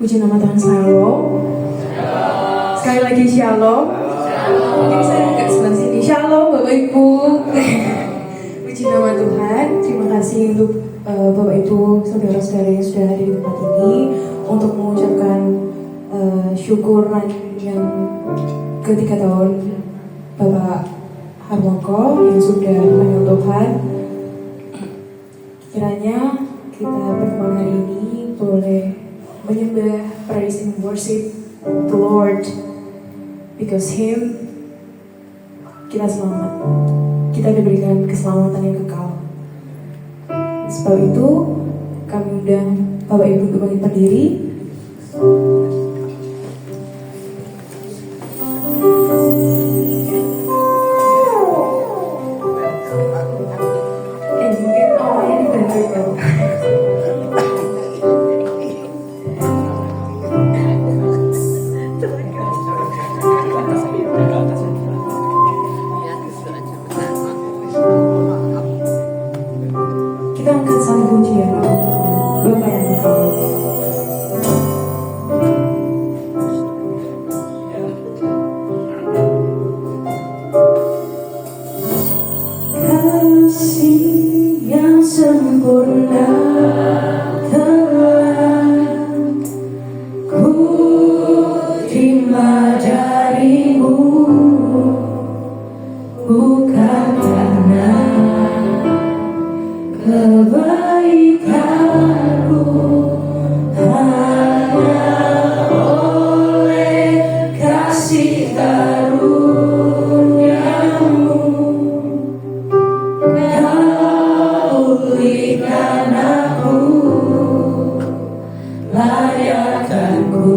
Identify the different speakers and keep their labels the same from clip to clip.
Speaker 1: Puji nama Tuhan selalu. Sekali lagi shalom. Mungkin saya agak sebelah sini. Shalom Bapak Ibu. Puji nama Tuhan. Terima kasih untuk Bapak Ibu, saudara-saudara yang sudah ada di tempat ini untuk mengucapkan syukuran yang ke-3 tahun Bapak Harmoko yang sudah melayani Tuhan. Kiranya kita pertemuan hari ini boleh menyembah, praise and worship the Lord, because Him kita selamat, kita diberikan keselamatan yang kekal. Sebab itu kami undang Bapak Ibu untuk bangkit berdiri. Mungkin awalnya dibantu. Kita angkat saling pujian Bapa yang kekal. Kasih yang sempurna telah ku terima darimu, bukan karena kebaikanku, hanya oleh kasih karuniamu kau berikan aku layakkanku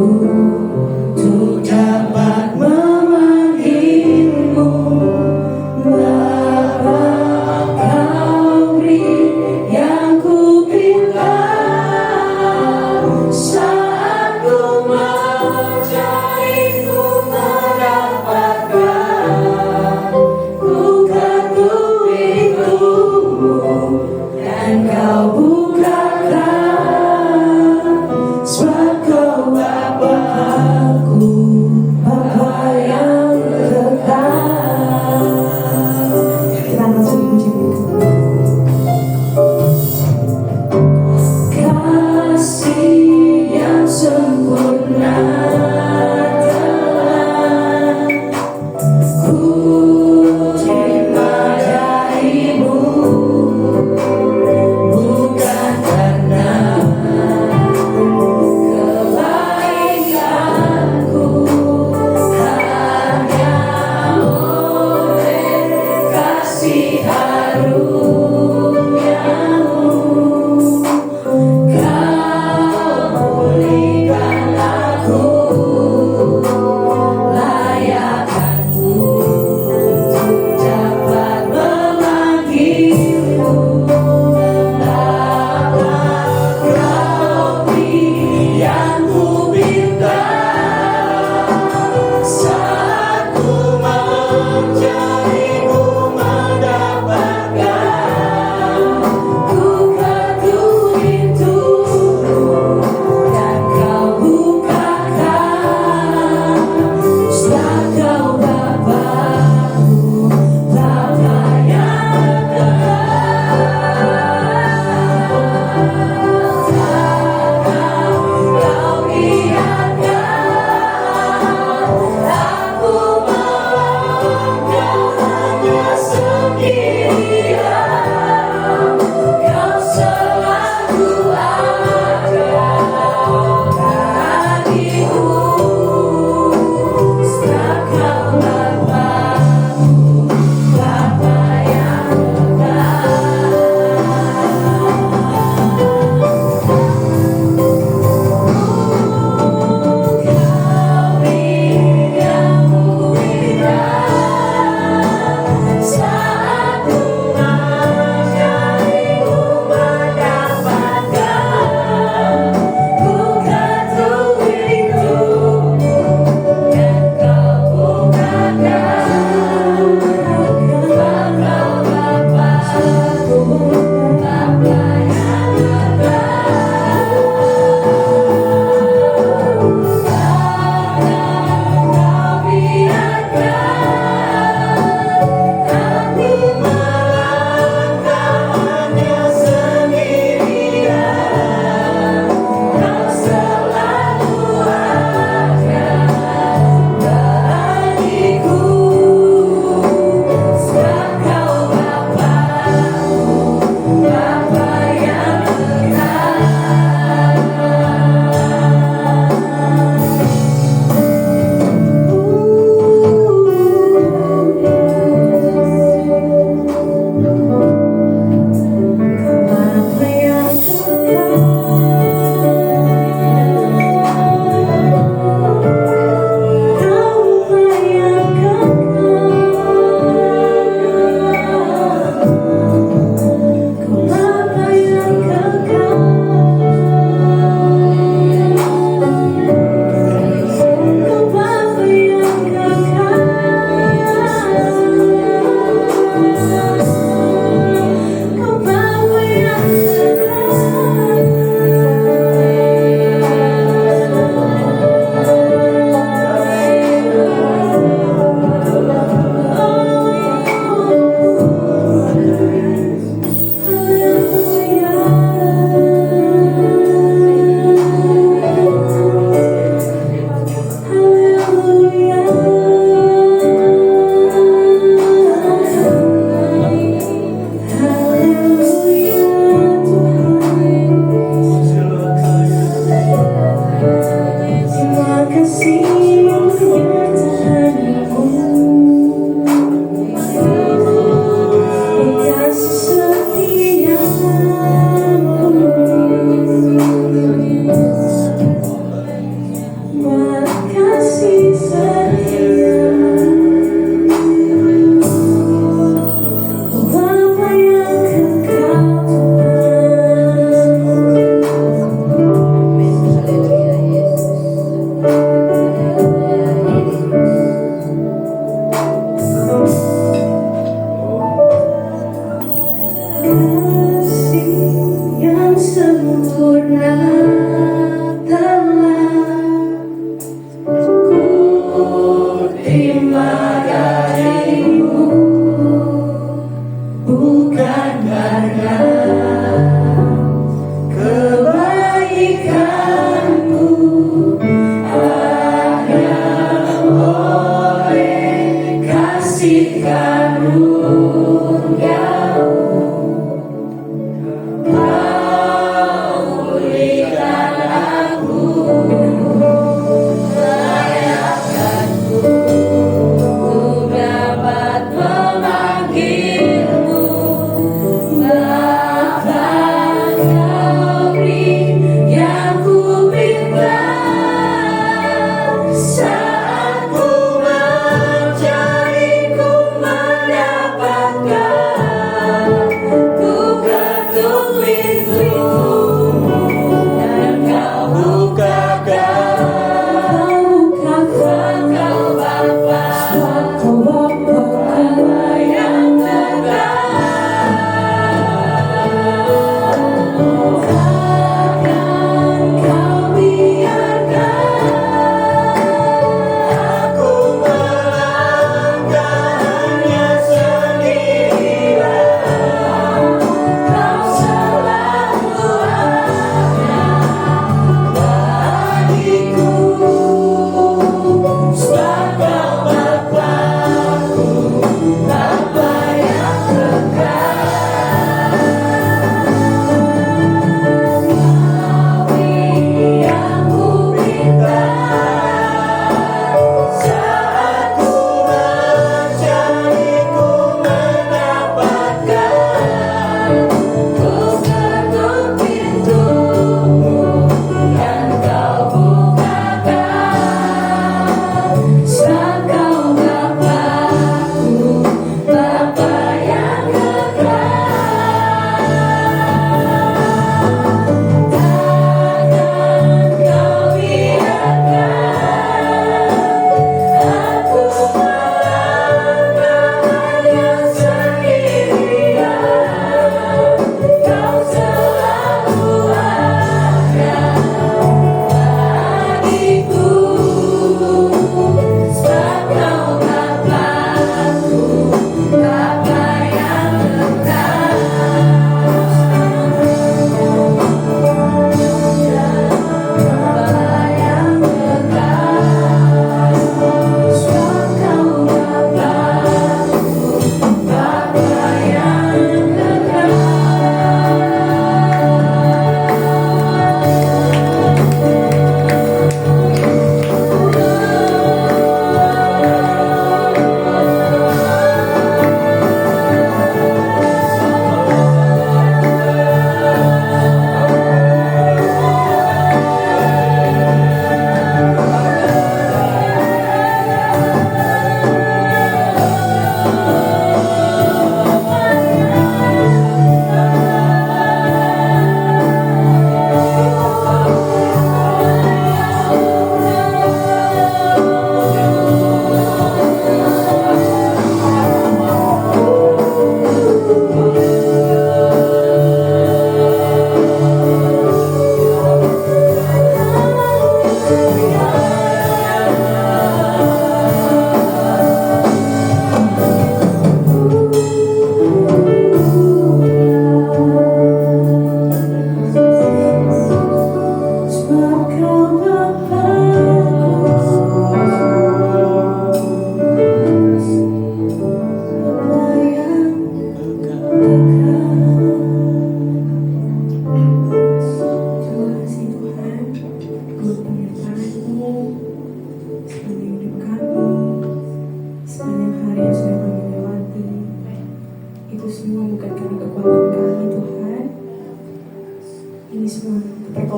Speaker 1: untuk dapat memanggilmu Bapa. Kau beri yang ku pinta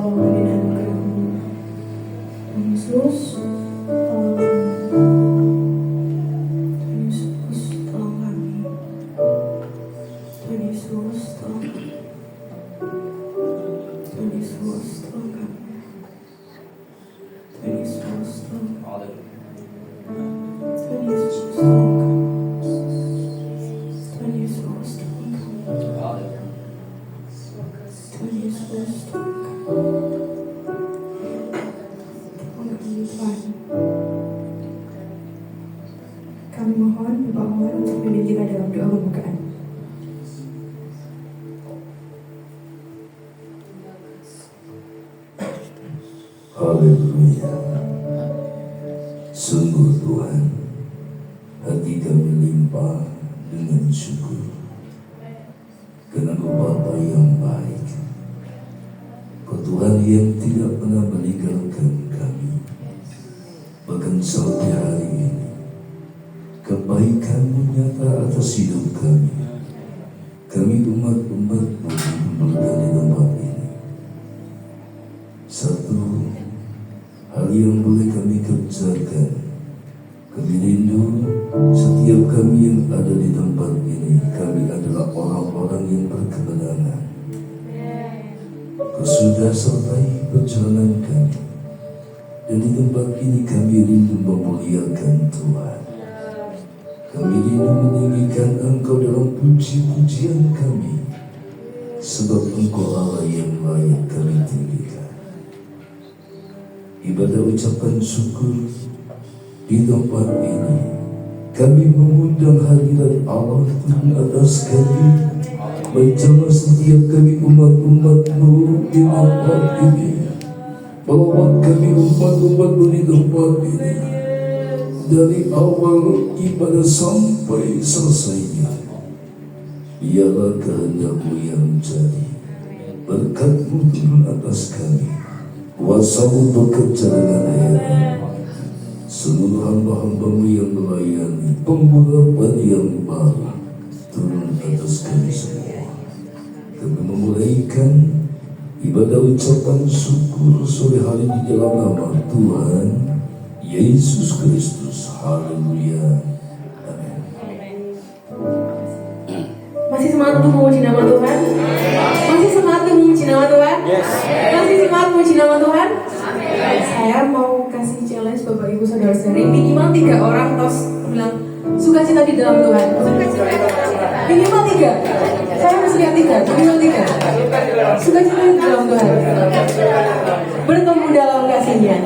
Speaker 1: tolong kami dan kami. Tuhan Yesus, tolong kami. Tuhan Yesus, tolong kami. Tuhan Yesus, tolong kami. Tuhan Yesus, tolong kami. Tuhan Yesus, tolong kami. Tuhan Yesus, tolong kami. Tuhan Yesus, tolong kami. Tuhan Yesus, tolong kami. Tolong kami, Tuhan. Kami mohon Bapak untuk memimpin kita dalam doa pembukaan.
Speaker 2: Haleluya. Sungguh Tuhan, hati kami limpah dengan syukur karena Engkau Bapa yang baik, Kau Tuhan yang tidak pernah meninggalkan kami. Bahkan sampai hari ini kebaikan-Mu nyata atas hidup kami. Kami umat-umat-Mu dikumpulkan di tempat ini. Satu hal yang boleh kami kerjakan, kami rindu setiap kami yang ada di tempat ini, kami adalah orang-orang yang berkemenangan. Kau sudah sertai perjalanan kami, dan di tempat ini kami rindu memuliakan Tuhan. Kami rindu meninggikan Engkau dalam puji-pujian kami, sebab Engkau Allah yang layak kami tinggikan. Ibadah ucapan syukur di tempat ini, kami mengundang hadirat Allah turun atas kami, menjamah setiap kami umat-umat-Mu di tempat ini. Bawa kami umat-umat-Mu di tempat ini, dari awal ibadah sampai selesainya. Biarlah kehendak-Mu yang jadi, berkat-Mu turun atas kami, kuasa-Mu bekerja dengan hebat. Seluruh hamba-hamba-Mu yang melayani, pemurapan yang baru turun atas kami semua. Kami memulaikan ibadah ucapan syukur sore hari di dalam nama Tuhan Yesus Kristus. Haleluya. Amin.
Speaker 1: Masih semangat untuk memuji nama Tuhan? Masih semangat untuk memuji nama Tuhan? Masih semangat memuji nama Tuhan? Saya mau kasih challenge Bapak Ibu Saudara-saudari, minimal 3 orang terus bilang sukacita di dalam Tuhan. Minimal 3. Saya masih lihat 3, minimal 3. Sukacita di dalam Tuhan. Bertemu dalam kasih-Nya.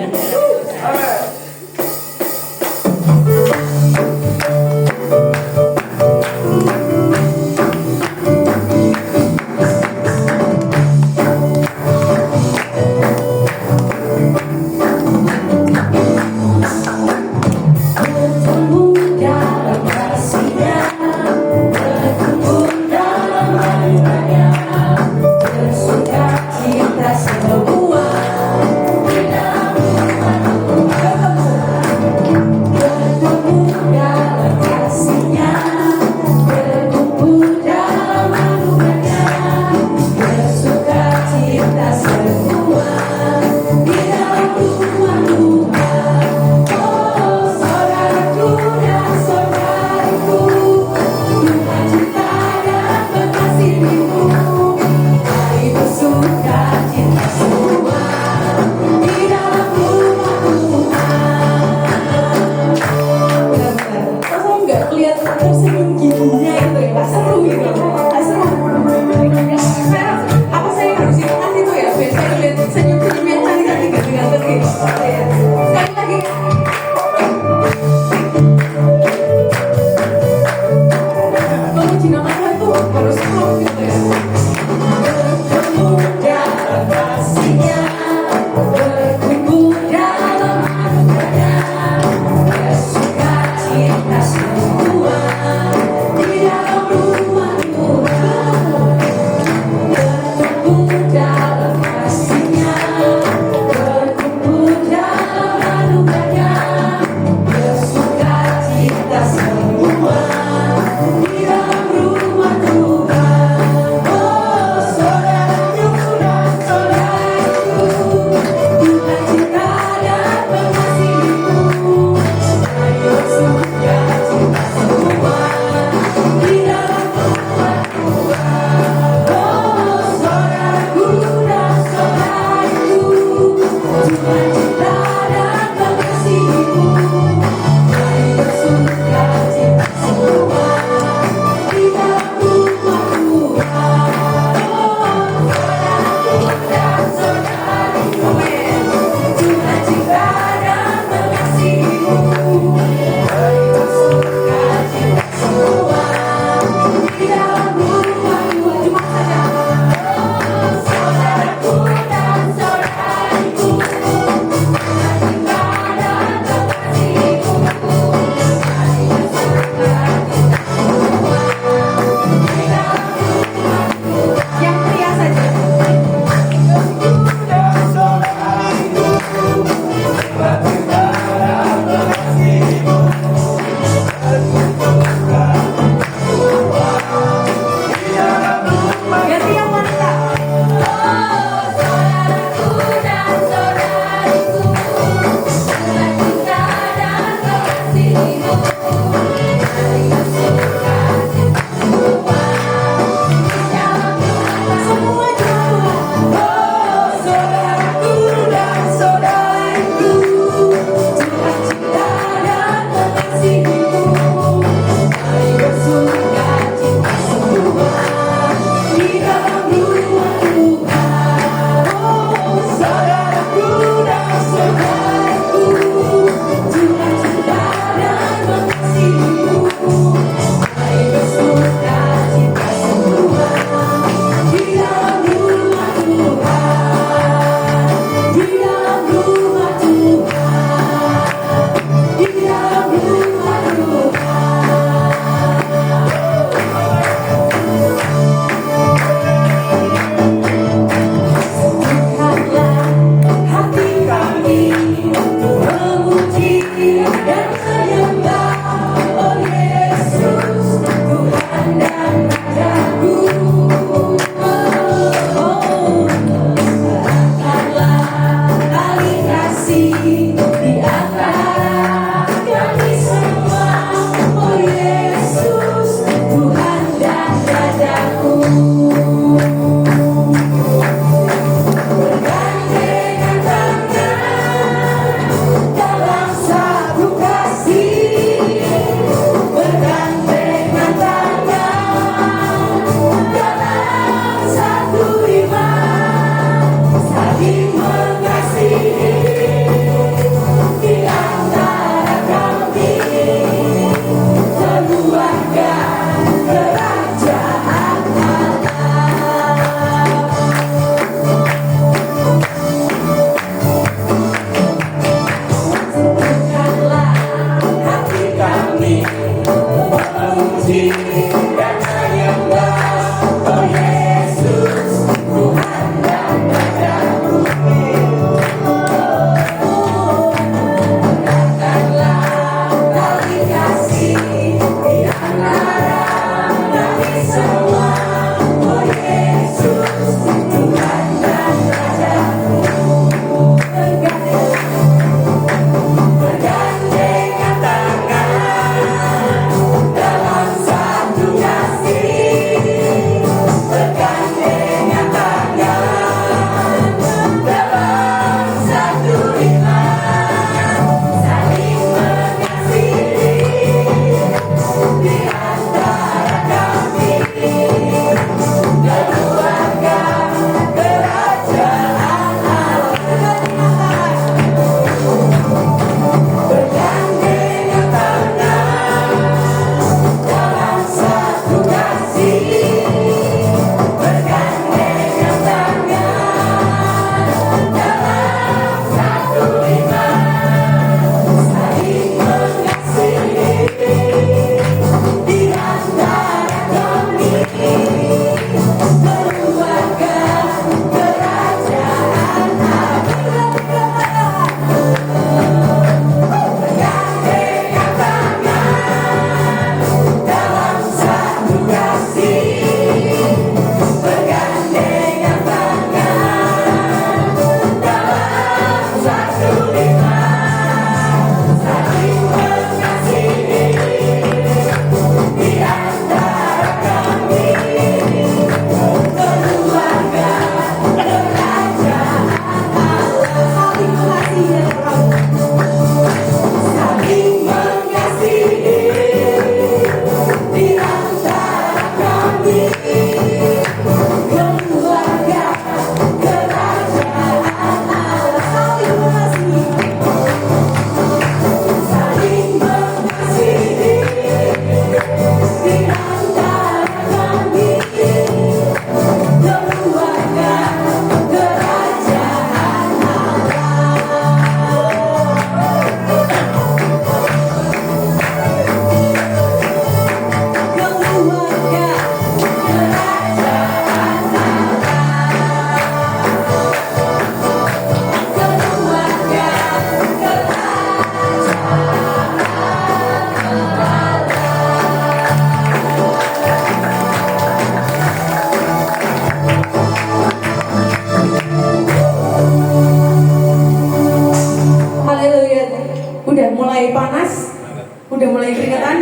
Speaker 1: lagi keringetan,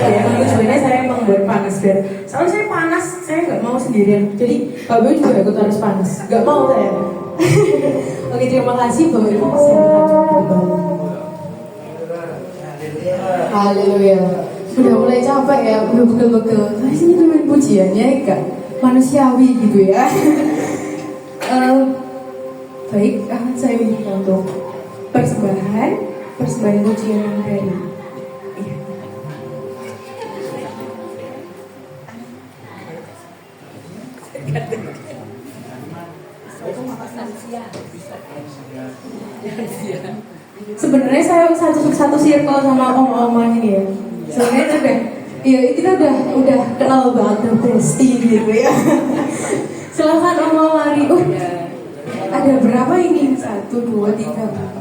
Speaker 1: ya emang tujuannya saya emang buat panas biar. Soalnya saya panas, saya nggak mau sendirian. Jadi Pak Boy juga ikut harus panas, nggak mau saya. Oke, terima kasih Bapak Ibu. Saya Haleluya. Sudah mulai capek ya, udah begel-begel. Hari ini temen pujiannya enggak manusiawi gitu ya. Baik, akan saya minta untuk persembahan pujian yang dari iya. Sebenarnya saya satu circle sama om-oma ini ya. Sebenarnya kita udah kenal banget, udah bestie gitu ya. Silahkan om mari. Ada berapa ini? 1, 2, 3,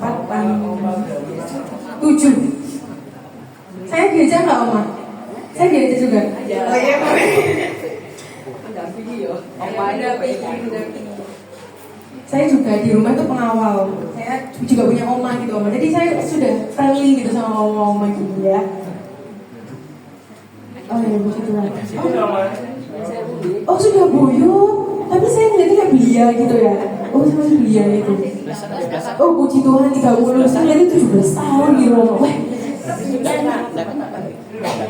Speaker 1: 4, 5, 7. Saya diajak nggak oma? Saya diajak juga. Oh iya. Saya juga di rumah tuh pengawal. Saya juga punya oma gitu oma. Jadi saya sudah friendly gitu sama oma gitu ya. Oh ya begitu lah. Oh sudah buyut. Tapi saya ngeliatnya kayak belia gitu ya. Oh sama belia itu. Oh puji Tuhan 30. Saya ngeliatnya 17 tahun di rumah. Wah.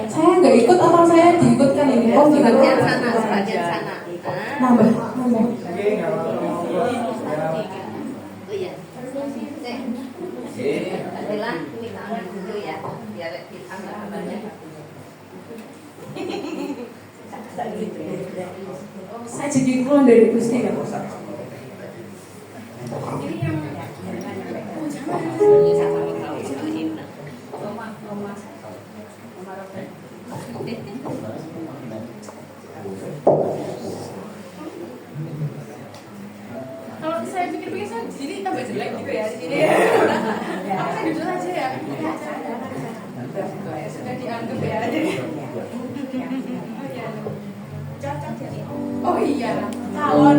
Speaker 1: Saya nggak ikut atau saya diikutkan ini? Oh gitu. Nambah. Saya jadi keluar dari Gusti kan. Kalau saya pikir-pikir saya di sini tambah jelek gitu ya di sini. Saya jujur aja ya. Sudah dianggap ya. Cocok ya. Oh iya, tawon.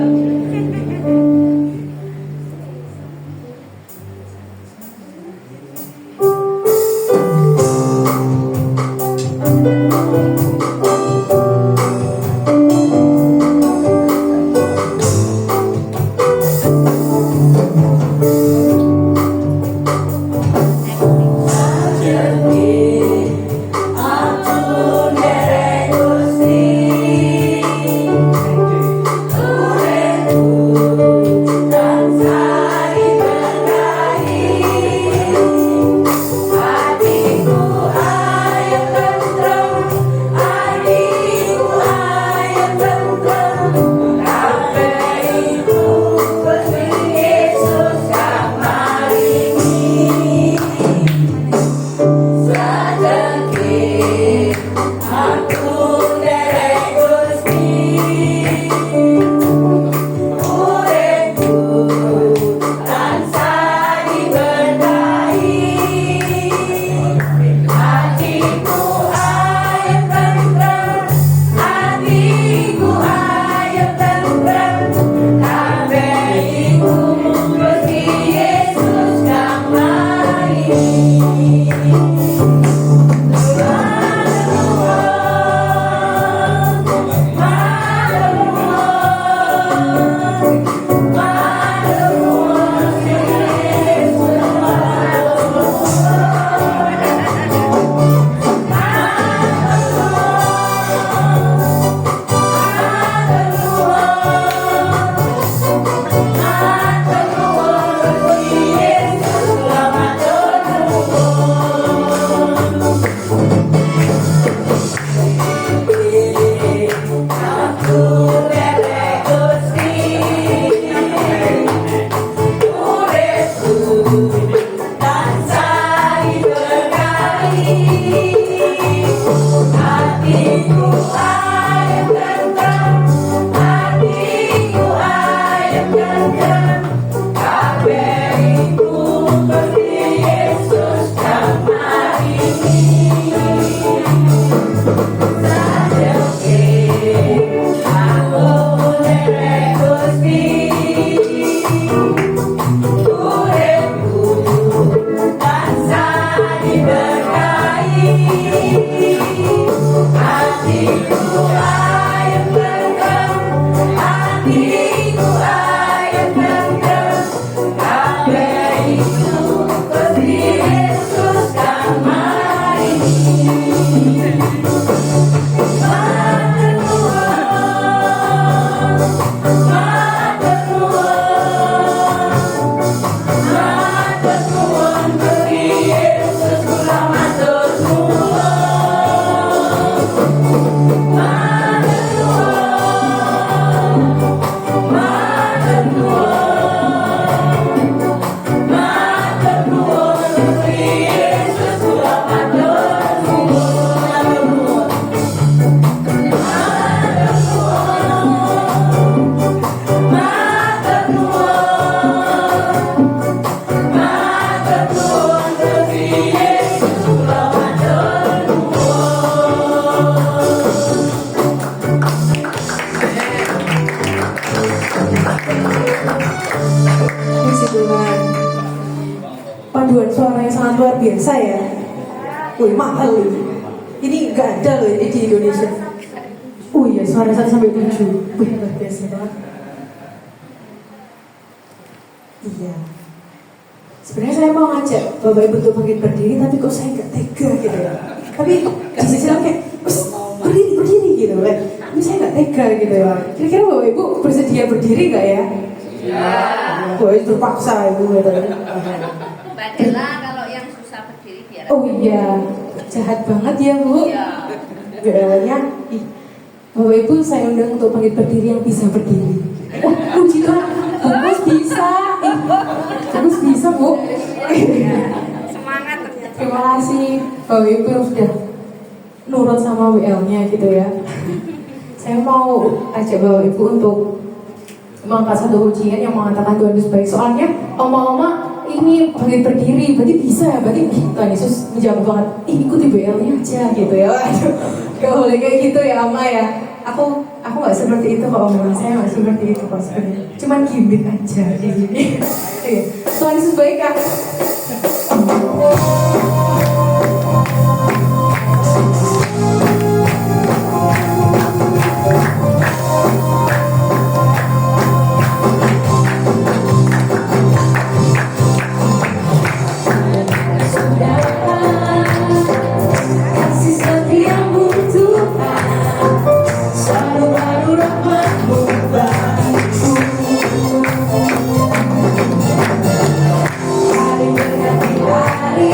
Speaker 1: Puji Tuhan. Paduan suara yang sangat luar biasa ya. Wih, mahal loh. Ini nggak ada loh ini di Indonesia. Oh iya, suara 1 sampai 7. Wih, luar biasa banget. Iya. Sebenarnya saya mau ngajak Bapak Ibu untuk bangkit berdiri, tapi kok saya nggak tega gitu ya. Tapi di sisi lain kayak, berdiri gitu kan. Tapi saya nggak tega gitu ya. Kira-kira Bapak Ibu bersedia berdiri nggak ya? Iya. Wah, terpaksa Ibu gitu.
Speaker 3: Badalah kalau yang susah berdiri biar.
Speaker 1: Oh iya, jahat banget ya Bu.
Speaker 3: Iya.
Speaker 1: Gayanya, Bapak Ibu saya undang untuk bangkit berdiri yang bisa berdiri. Wah, puji Tuhan, Bungkus bisa. Bungkus bisa Bu.
Speaker 3: Semangat ternyata.
Speaker 1: Terima kasih Bapak Ibu yang sudah nurut sama WL-nya gitu ya. Saya mau ajak Bapak Ibu untuk mengangkat satu ujian yang mengatakan Tuhan Yesus baik. Soalnya oma-oma ini bangkit berdiri, berarti bisa ya, berarti Tuhan Yesus menjawab banget, ikuti BL-nya aja gitu ya. Waduh, gak boleh kayak gitu ya Ama ya. Aku gak seperti itu kok Oma, saya gak seperti itu kok sebenarnya. Cuman gimmick aja kayak gini. Tuhan Yesus baik kan. Hari berganti hari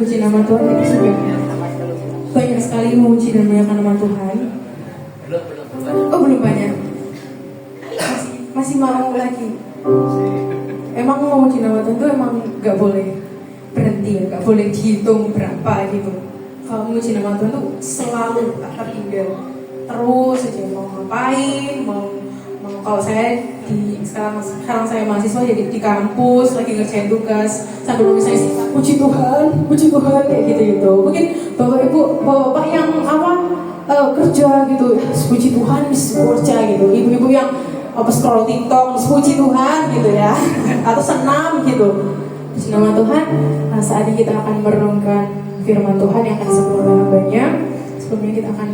Speaker 1: puji nama Tuhan kita sudah banyak sekali memuji dan memuliakan nama Tuhan. Oh belum banyak. Masih mau lagi. Emang memuji nama Tuhan itu emang nggak boleh berhenti ya, nggak boleh dihitung berapa gitu. Kalau memuji nama Tuhan tuh selalu tak tertinggal. Terus aja mau ngapain, mau kalau saya sekarang saya mahasiswa jadi di kampus lagi ngerjain tugas sambil misalnya puji Tuhan kayak gitu. Mungkin bapak yang kerja gitu, puji Tuhan kerja gitu. Ibu-ibu yang scroll TikTok, puji Tuhan gitu ya, atau senam gitu. Puji nama Tuhan. Nah, saat ini kita akan merenungkan firman Tuhan yang akan sempurna hambanya. Sebelumnya kita akan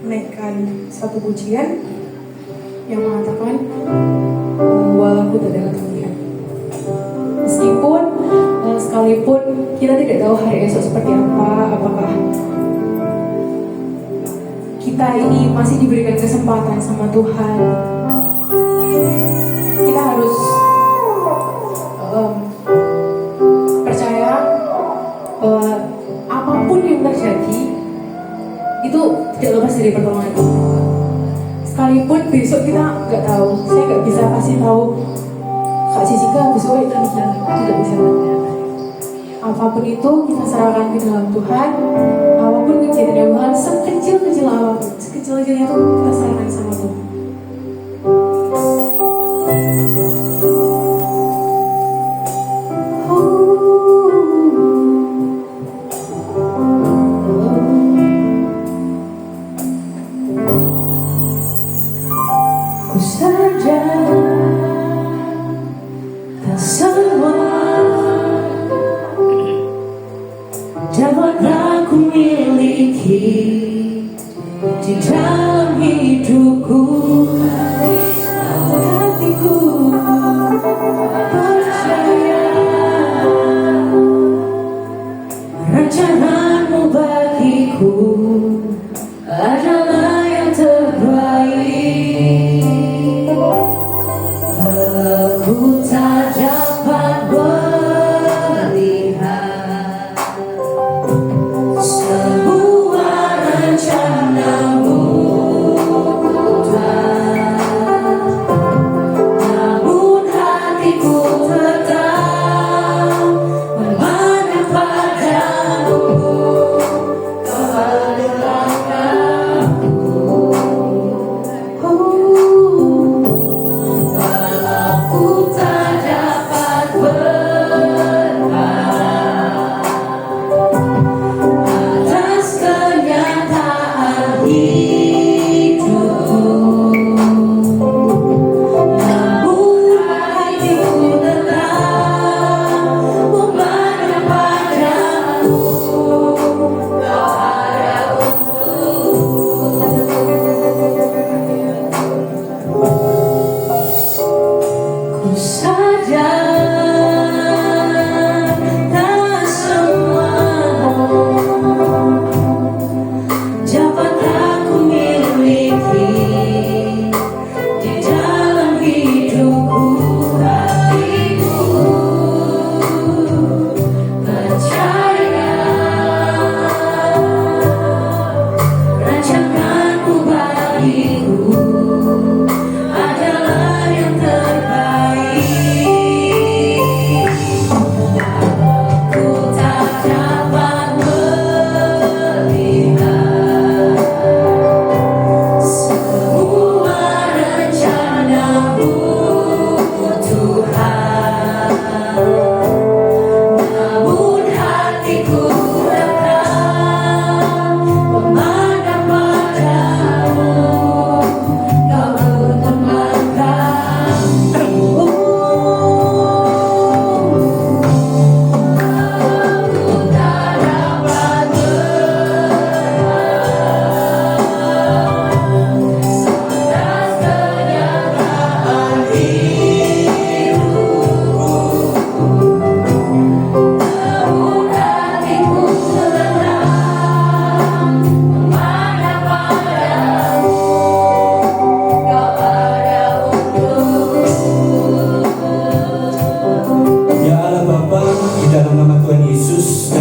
Speaker 1: menaikkan satu pujian yang mengatakan walaupun tidak ada kemuliaan. Meskipun sekalipun kita tidak tahu hari esok seperti apa, apakah kita ini masih diberikan kesempatan sama Tuhan, kita harus percaya bahwa apapun yang terjadi itu tidak lepas dari pertolongan Tuhan. Sekalipun besok kita nggak tahu, saya nggak bisa kasih tahu Kak Jessica besok itu tidak bisa. Apapun itu kita serahkan ke dalam Tuhan. Apapun kejadian Tuhan, sekecil-kecil apapun, sekecil-kecilnya itu kita serahkan sama Tuhan.
Speaker 4: Dapat aku miliki di dalam hidupku, hatiku percaya rencanamu bagiku adalah yang terbaik. Aku tak dapat semua rencanamu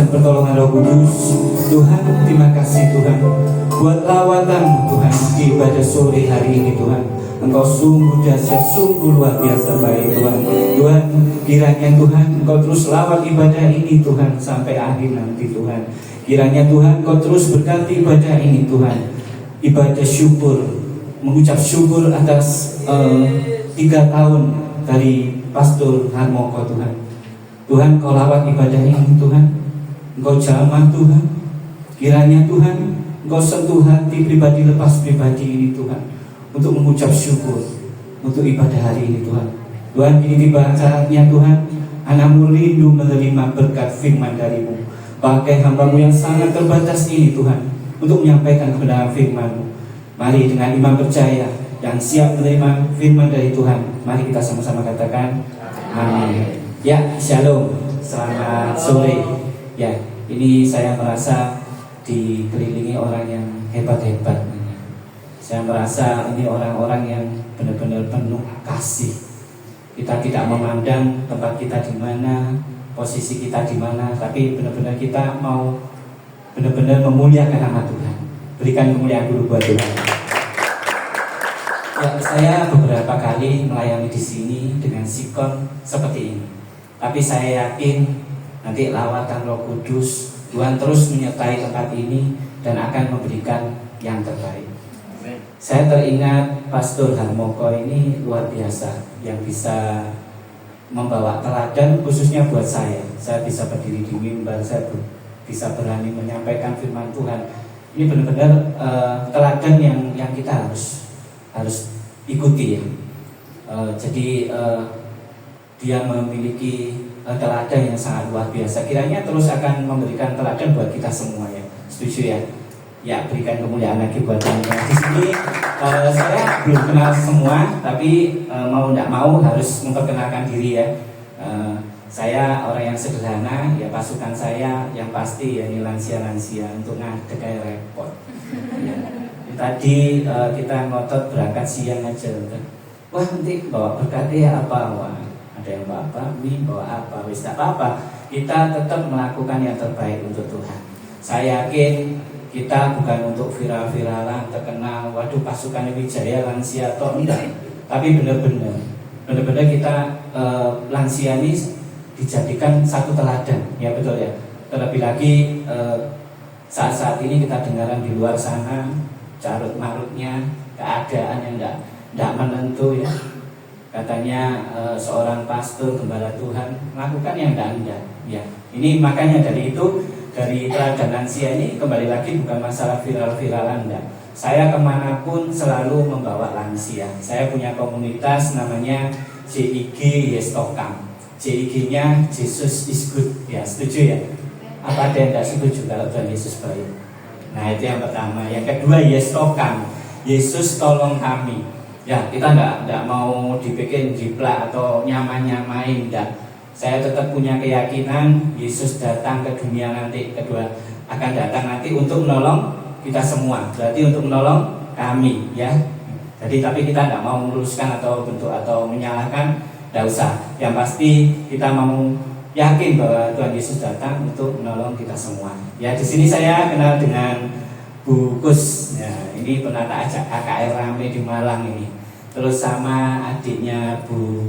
Speaker 5: dan pertolongan Roh Kudus. Tuhan, terima kasih Tuhan buat lawatan Tuhan di ibadah sore hari ini Tuhan. Engkau sungguh dahsyat, sungguh luar biasa baik Tuhan. Tuhan, kiranya Tuhan Engkau terus lawat ibadah ini Tuhan sampai akhir nanti Tuhan. Kiranya Tuhan Engkau terus berkati ibadah ini Tuhan. Ibadah syukur, mengucap syukur atas 3 tahun dari Pastor Harmoko Tuhan. Tuhan Kau lawat ibadah ini Tuhan. Engkau jamah Tuhan. Kiranya Tuhan Engkau sentuh hati pribadi lepas pribadi ini Tuhan, untuk mengucap syukur untuk ibadah hari ini Tuhan. Tuhan, ini tiba saatnya Tuhan, anak-Mu rindu menerima berkat firman dari-Mu. Pakai hamba-Mu yang sangat terbatas ini Tuhan, untuk menyampaikan kebenaran firman-Mu. Mari dengan iman percaya yang siap menerima firman dari Tuhan, mari kita sama-sama katakan amin. Ya, shalom, selamat sore. Ya, ini saya merasa dikelilingi orang yang hebat-hebat. Saya merasa ini orang-orang yang benar-benar penuh kasih. Kita tidak memandang tempat kita di mana, posisi kita di mana, tapi benar-benar kita mau benar-benar memuliakan nama Tuhan. Berikan kemuliaan dulu buat Tuhan. Ya, saya beberapa kali melayani di sini dengan sikon seperti ini. Tapi saya yakin nanti lawatan Roh Kudus, Tuhan terus menyertai tempat ini dan akan memberikan yang terbaik. Saya teringat Pastor Harmoko ini luar biasa, yang bisa membawa teladan khususnya buat saya. Saya bisa berdiri di mimbar, saya bisa berani menyampaikan firman Tuhan. Ini benar-benar teladan yang kita harus ikuti ya. Jadi dia memiliki teladan yang sangat luar biasa. Kiranya terus akan memberikan teladan buat kita semua ya. Setuju ya? Ya, berikan kemuliaan lagi buat Anda. Di sini saya belum kenal semua, tapi mau tidak mau harus memperkenalkan diri ya. Saya orang yang sederhana, ya pasukan saya yang pasti ya ini lansia-lansia untuk ngadeg kayak repot. Ya. Tadi kita ngotot berangkat siang aja. Wah, nanti bawa berkatnya apa? Wah, ada yang bawa apa? Mie bawa apa? Wis tak apa-apa. Kita tetap melakukan yang terbaik untuk Tuhan. Saya yakin kita bukan untuk viral-viralan, terkenal, waduh pasukan Wijaya lansia atau enggak, tapi benar-benar kita lansia ini dijadikan satu teladan, ya betul ya. Terlebih lagi saat-saat ini kita dengaran di luar sana carut marutnya keadaan yang enggak menentu ya. Katanya seorang pastor gembala Tuhan melakukan yang enggak ya. Ini makanya dari itu, dari teladan lansia ini kembali lagi bukan masalah viral-viralan enggak. Saya kemanapun selalu membawa lansia. Saya punya komunitas namanya JIG Yestokam. JIG-nya Jesus is good. Ya, setuju ya? Apa ada yang tidak setuju kalau Tuhan Yesus baik? Nah, itu yang pertama. Yang kedua, Yestokam. Yesus tolong kami. Ya, kita enggak mau dibikin jiplak atau nyaman-nyamain enggak. Saya tetap punya keyakinan Yesus datang ke dunia nanti, kedua akan datang nanti untuk menolong kita semua. Berarti untuk menolong kami ya. Jadi tapi kita tidak mau meluruskan atau bentuk atau menyalahkan, tidak usah. Yang pasti kita mau yakin bahwa Tuhan Yesus datang untuk menolong kita semua. Ya, di sini saya kenal dengan Bu Kus. Ya, ini penata ajak KKR Rame di Malang ini. Terus sama adiknya Bu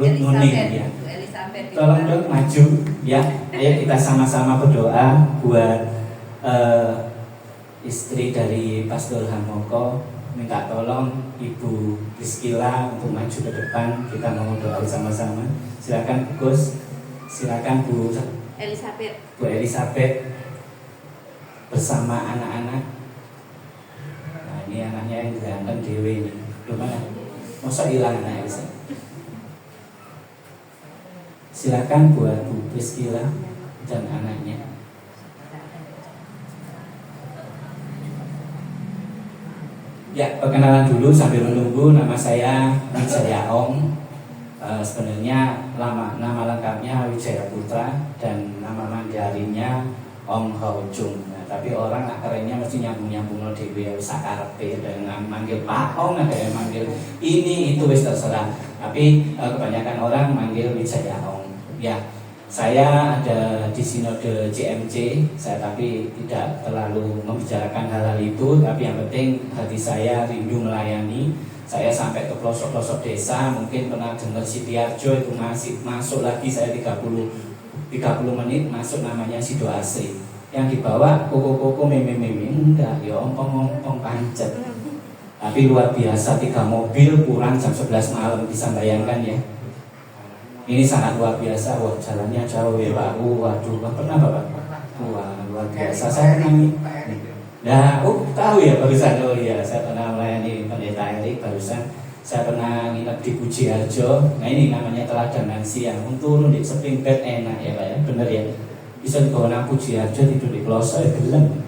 Speaker 5: Ruth Nuning ya. Tolong dong maju ya. Ayo kita sama-sama berdoa buat istri dari Pastor Harmoko. Minta tolong Ibu Rizkila untuk maju ke depan. Kita mau doa sama-sama. Silakan Bu Gus. Silakan Bu
Speaker 3: Elizabeth.
Speaker 5: Bu Elizabeth bersama anak-anak. Nah, ini anaknya yang ganteng Dewi ini. Loh mana? Masa hilang anak Elizabeth? Silakan buat Bu Priscilla dan anaknya. Ya, perkenalan dulu sambil menunggu. Nama saya Wijaya Ong. Sebenarnya nama lengkapnya Wijaya Putra dan nama Mandarinnya Ong Hao Chung. Nah, tapi orang kerennya mesti nyambung lo dewe sakarepe, ada yang manggil Pak Ong, ada yang manggil ini itu wis terserah. Tapi kebanyakan orang manggil Wijaya Ong. Ya, Saya ada di sinode JMC, saya tapi tidak terlalu membicarakan hal-hal itu, tapi yang penting hati saya rindu melayani. Saya sampai ke pelosok-pelosok desa, mungkin pernah dengar Sidoarjo itu masuk lagi saya 30 menit masuk namanya Sido Asri. Yang dibawa koko-koko meme-meme enggak, ya ompong-ompong pancet. Tapi luar biasa, 3 mobil pulang jam 11 malam, bisa bayangkan ya. Ini sangat luar biasa. Wah, jalannya jauh ya Pak. Waduh, pernah Bapak? Wah, luar biasa. Saya pernah. Nah, tahu ya barusan. Oh iya, saya pernah melayani pendeta Erik barusan. Saya pernah nginep di Pujiharjo. Nah, ini namanya teladan lansia. Turun di seping bed enak ya Pak ya. Bener ya. Bisa dibawa nang Pujiharjo tidur di pelosok ya gelem.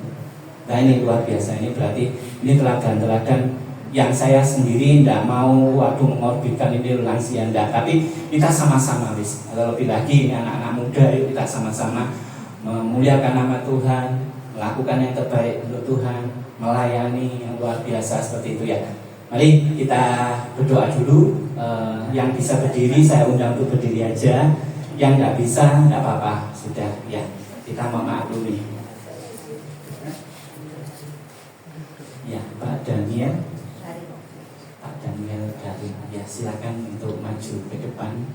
Speaker 5: Nah, ini luar biasa. Ini berarti ini teladan-teladan yang saya sendiri tidak mau mengorbitkan ini lansia enggak, tapi kita sama-sama wis. Lebih lagi ini anak-anak muda, yuk kita sama-sama memuliakan nama Tuhan, melakukan yang terbaik untuk Tuhan, melayani yang luar biasa seperti itu ya. Mari kita berdoa dulu. Yang bisa berdiri saya undang untuk berdiri aja. Yang nggak bisa nggak apa-apa, sudah ya. Kita memaklumi. Ya, Pak Daniel. Daniel dari ya silakan untuk maju ke depan.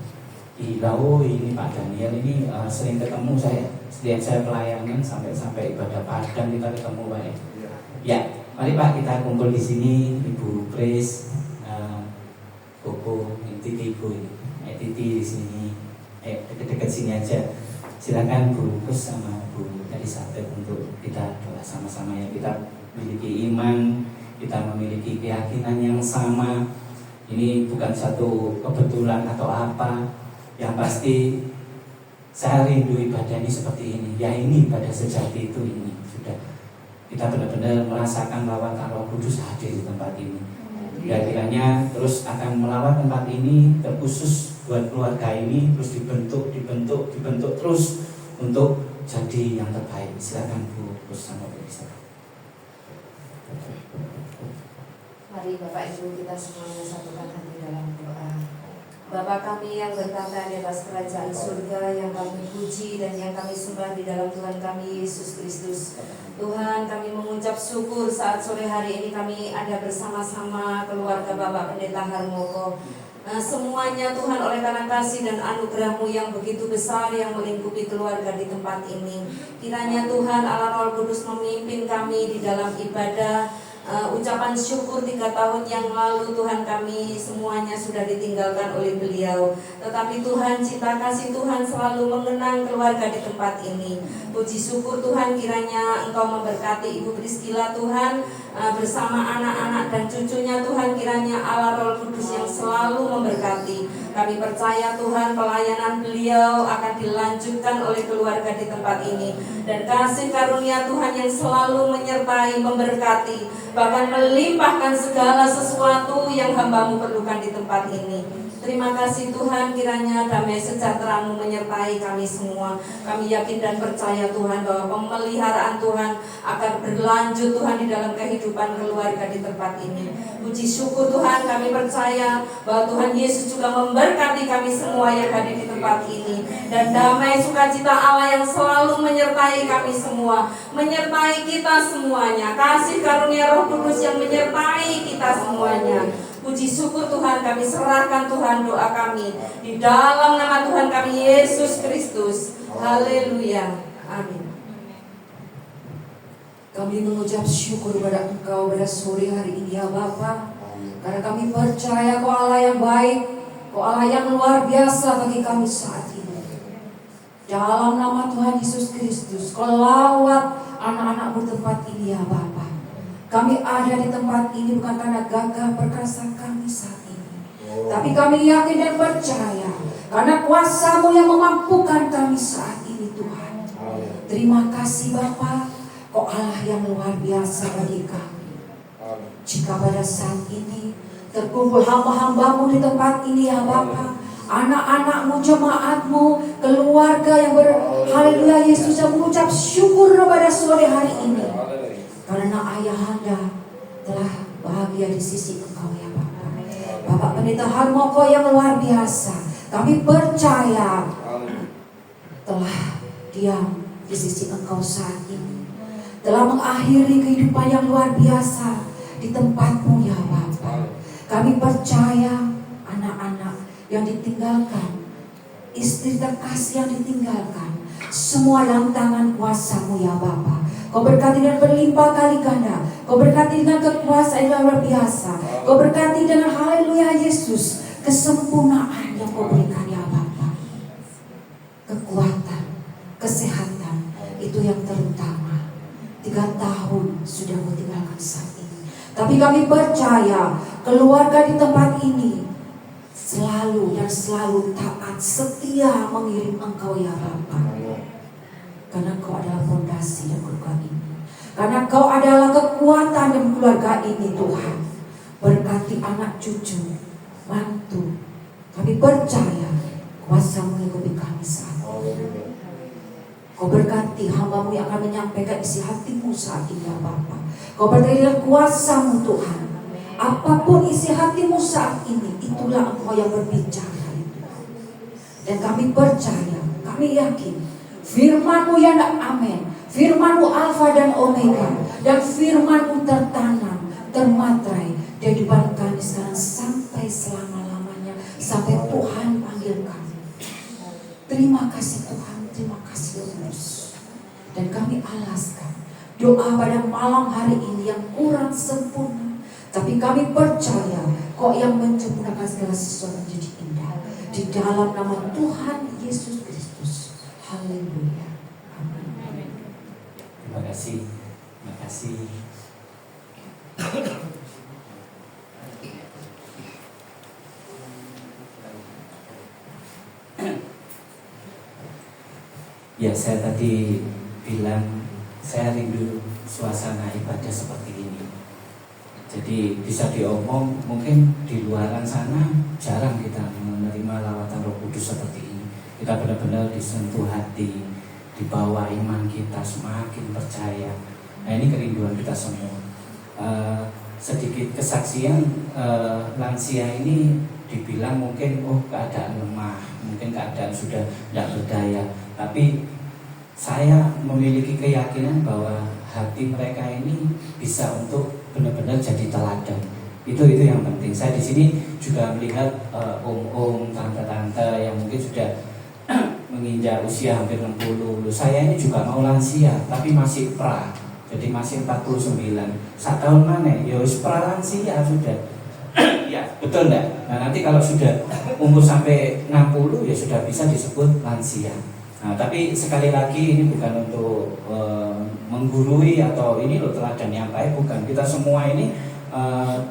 Speaker 5: Ini Pak Daniel ini sering ketemu saya setiap saya pelayanan sampai ibadah padang kita ketemu Pak ya. Ya, mari Pak kita kumpul di sini, Ibu Pris, Koko, Titi Ibu ini, Titi di sini, dekat-dekat sini aja. Silakan Bu Kus sama Bu Elisabeth untuk kita doa sama-sama ya. Kita memiliki iman, kita memiliki keyakinan yang sama. Ini bukan satu kebetulan atau apa. Yang pasti saya rindu ibadah ini seperti ini. Ya ini ibadah sejati itu ini. Sudah kita benar-benar merasakan lawatan Roh Kudus hadir di tempat ini. Ya kiranya terus akan melawat tempat ini terkhusus buat keluarga ini, terus dibentuk terus untuk jadi yang terbaik. Silakan Bu Kus sama Bu Elisabeth.
Speaker 3: Mari Bapak Ibu kita semuanya satukan hati dalam doa. Bapa kami yang bertata di atas kerajaan surga, yang kami puji dan yang kami sembah di dalam Tuhan kami Yesus Kristus. Tuhan, kami mengucap syukur saat sore hari ini kami ada bersama-sama keluarga Bapak Pendeta Harmoko. Semuanya Tuhan, oleh karena kasih dan anugerah-Mu yang begitu besar yang melingkupi keluarga di tempat ini, kiranya Tuhan Allah Roh Kudus memimpin kami di dalam ibadah. Ucapan syukur 3 tahun yang lalu Tuhan kami semuanya sudah ditinggalkan oleh beliau, tetapi Tuhan cinta kasih Tuhan selalu mengenang keluarga di tempat ini. Puji syukur Tuhan, kiranya Engkau memberkati Ibu Priscilla Tuhan bersama anak-anak dan cucunya Tuhan, kiranya Allah Roh Kudus yang selalu memberkati. Kami percaya Tuhan pelayanan beliau akan dilanjutkan oleh keluarga di tempat ini, dan kasih karunia Tuhan yang selalu menyertai, memberkati, bahkan melimpahkan segala sesuatu yang hamba-Mu perlukan di tempat ini. Terima kasih Tuhan, kiranya damai sejahtera-Mu menyertai kami semua. Kami yakin dan percaya Tuhan bahwa pemeliharaan Tuhan akan berlanjut Tuhan di dalam kehidupan keluarga di tempat ini. Puji syukur Tuhan, kami percaya bahwa Tuhan Yesus juga memberkati kami semua yang hadir di tempat ini. Dan damai sukacita Allah yang selalu menyertai kami semua, menyertai kita semuanya. Kasih karunia Roh Kudus yang menyertai kita semuanya. Puji syukur Tuhan, kami serahkan Tuhan doa kami di dalam nama Tuhan kami Yesus Kristus. Haleluya. Amin.
Speaker 6: Kami mengucap syukur pada Engkau pada sore hari ini ya Bapa, karena kami percaya Kau Allah yang baik, Kau Allah yang luar biasa bagi kami saat ini. Dalam nama Tuhan Yesus Kristus, Kau lawat anak-anak bertempat ini ya Bapa. Kami ada di tempat ini bukan karena gagah perkasa kami saat ini, tapi kami yakin dan percaya karena kuasa-Mu yang memampukan kami saat ini Tuhan. Terima kasih Bapa, Kau Allah yang luar biasa bagi kami. Jika pada saat ini terkumpul hamba-hamba-Mu di tempat ini ya Bapa, anak-anak-Mu, jemaat-Mu, keluarga yang berhaleluya Yesus yang mengucap syukur pada sore hari ini, karena Ayahanda telah bahagia di sisi Engkau ya Bapa. Bapak Pendeta Harmoko yang luar biasa, kami percaya telah diam di sisi Engkau saat ini, telah mengakhiri kehidupan yang luar biasa di tempat-Mu ya Bapa. Kami percaya anak-anak yang ditinggalkan, istri terkasih yang ditinggalkan, semua dalam tangan kuasa-Mu ya Bapa. Kau berkati dengan berlimpah kali ganda. Kau berkati dengan kekuasaan yang luar biasa. Kau berkati dengan haleluya Yesus, kesempurnaan yang Kau berikan ya Bapa. Kekuatan, kesehatan, itu yang terutama. 3 tahun sudah Kau tinggalkan saat ini. Tapi kami percaya keluarga di tempat ini selalu dan selalu taat, setia mengirim Engkau ya Bapa. Karena Kau adalah fondasi dan keluarga ini. Karena Kau adalah kekuatan dan keluarga ini Tuhan. Berkati anak cucu, mantu. Kami percaya kuasa-Mu yang mengikuti kami saat ini. Kau berkati hamba-Mu yang akan menyampaikan isi hati-Mu saat ini ya Bapa. Kau berkati dengan kuasa-Mu Tuhan. Apapun isi hati-Mu saat ini, itulah Engkau yang berbicara. Dan kami percaya, kami yakin firman-Mu ya amin. Firman-Mu Alfa dan Omega. Dan firman-Mu tertanam, termatrai di kehidupan kami sekarang sampai selama-lamanya. Sampai Tuhan panggil kami. Terima kasih Tuhan, terima kasih Yesus. Dan kami alaskan doa pada malam hari ini yang kurang sempurna. Tapi kami percaya Kau yang menyempurnakan segala sesuatu menjadi indah. Di dalam nama Tuhan Yesus Kristus. Haleluya. Amin.
Speaker 5: Terima kasih. Terima kasih. Ya, saya tadi bilang saya rindu suasana ibadah seperti ini. Jadi bisa diomong, mungkin di luaran sana jarang kita menerima lawatan Roh Kudus seperti ini. Kita benar-benar disentuh hati, dibawa iman kita semakin percaya. Nah, ini kerinduan kita semua. Sedikit kesaksian, lansia ini dibilang mungkin keadaan lemah, mungkin keadaan sudah tidak berdaya. Tapi saya memiliki keyakinan bahwa hati mereka ini bisa untuk benar-benar jadi teladan. Itu yang penting. Saya di sini juga melihat om-om, tante-tante yang mungkin sudah menginjak usia hampir 60. Saya ini juga mau lansia, tapi masih pra. Jadi masih 49. 1 tahun mana? Ya wis pra lansia sudah. Ya, betul enggak? Nah, nanti kalau sudah umur sampai 60 ya sudah bisa disebut lansia. Nah, tapi sekali lagi ini bukan untuk menggurui atau ini loh teladan yang baik, bukan. Kita semua ini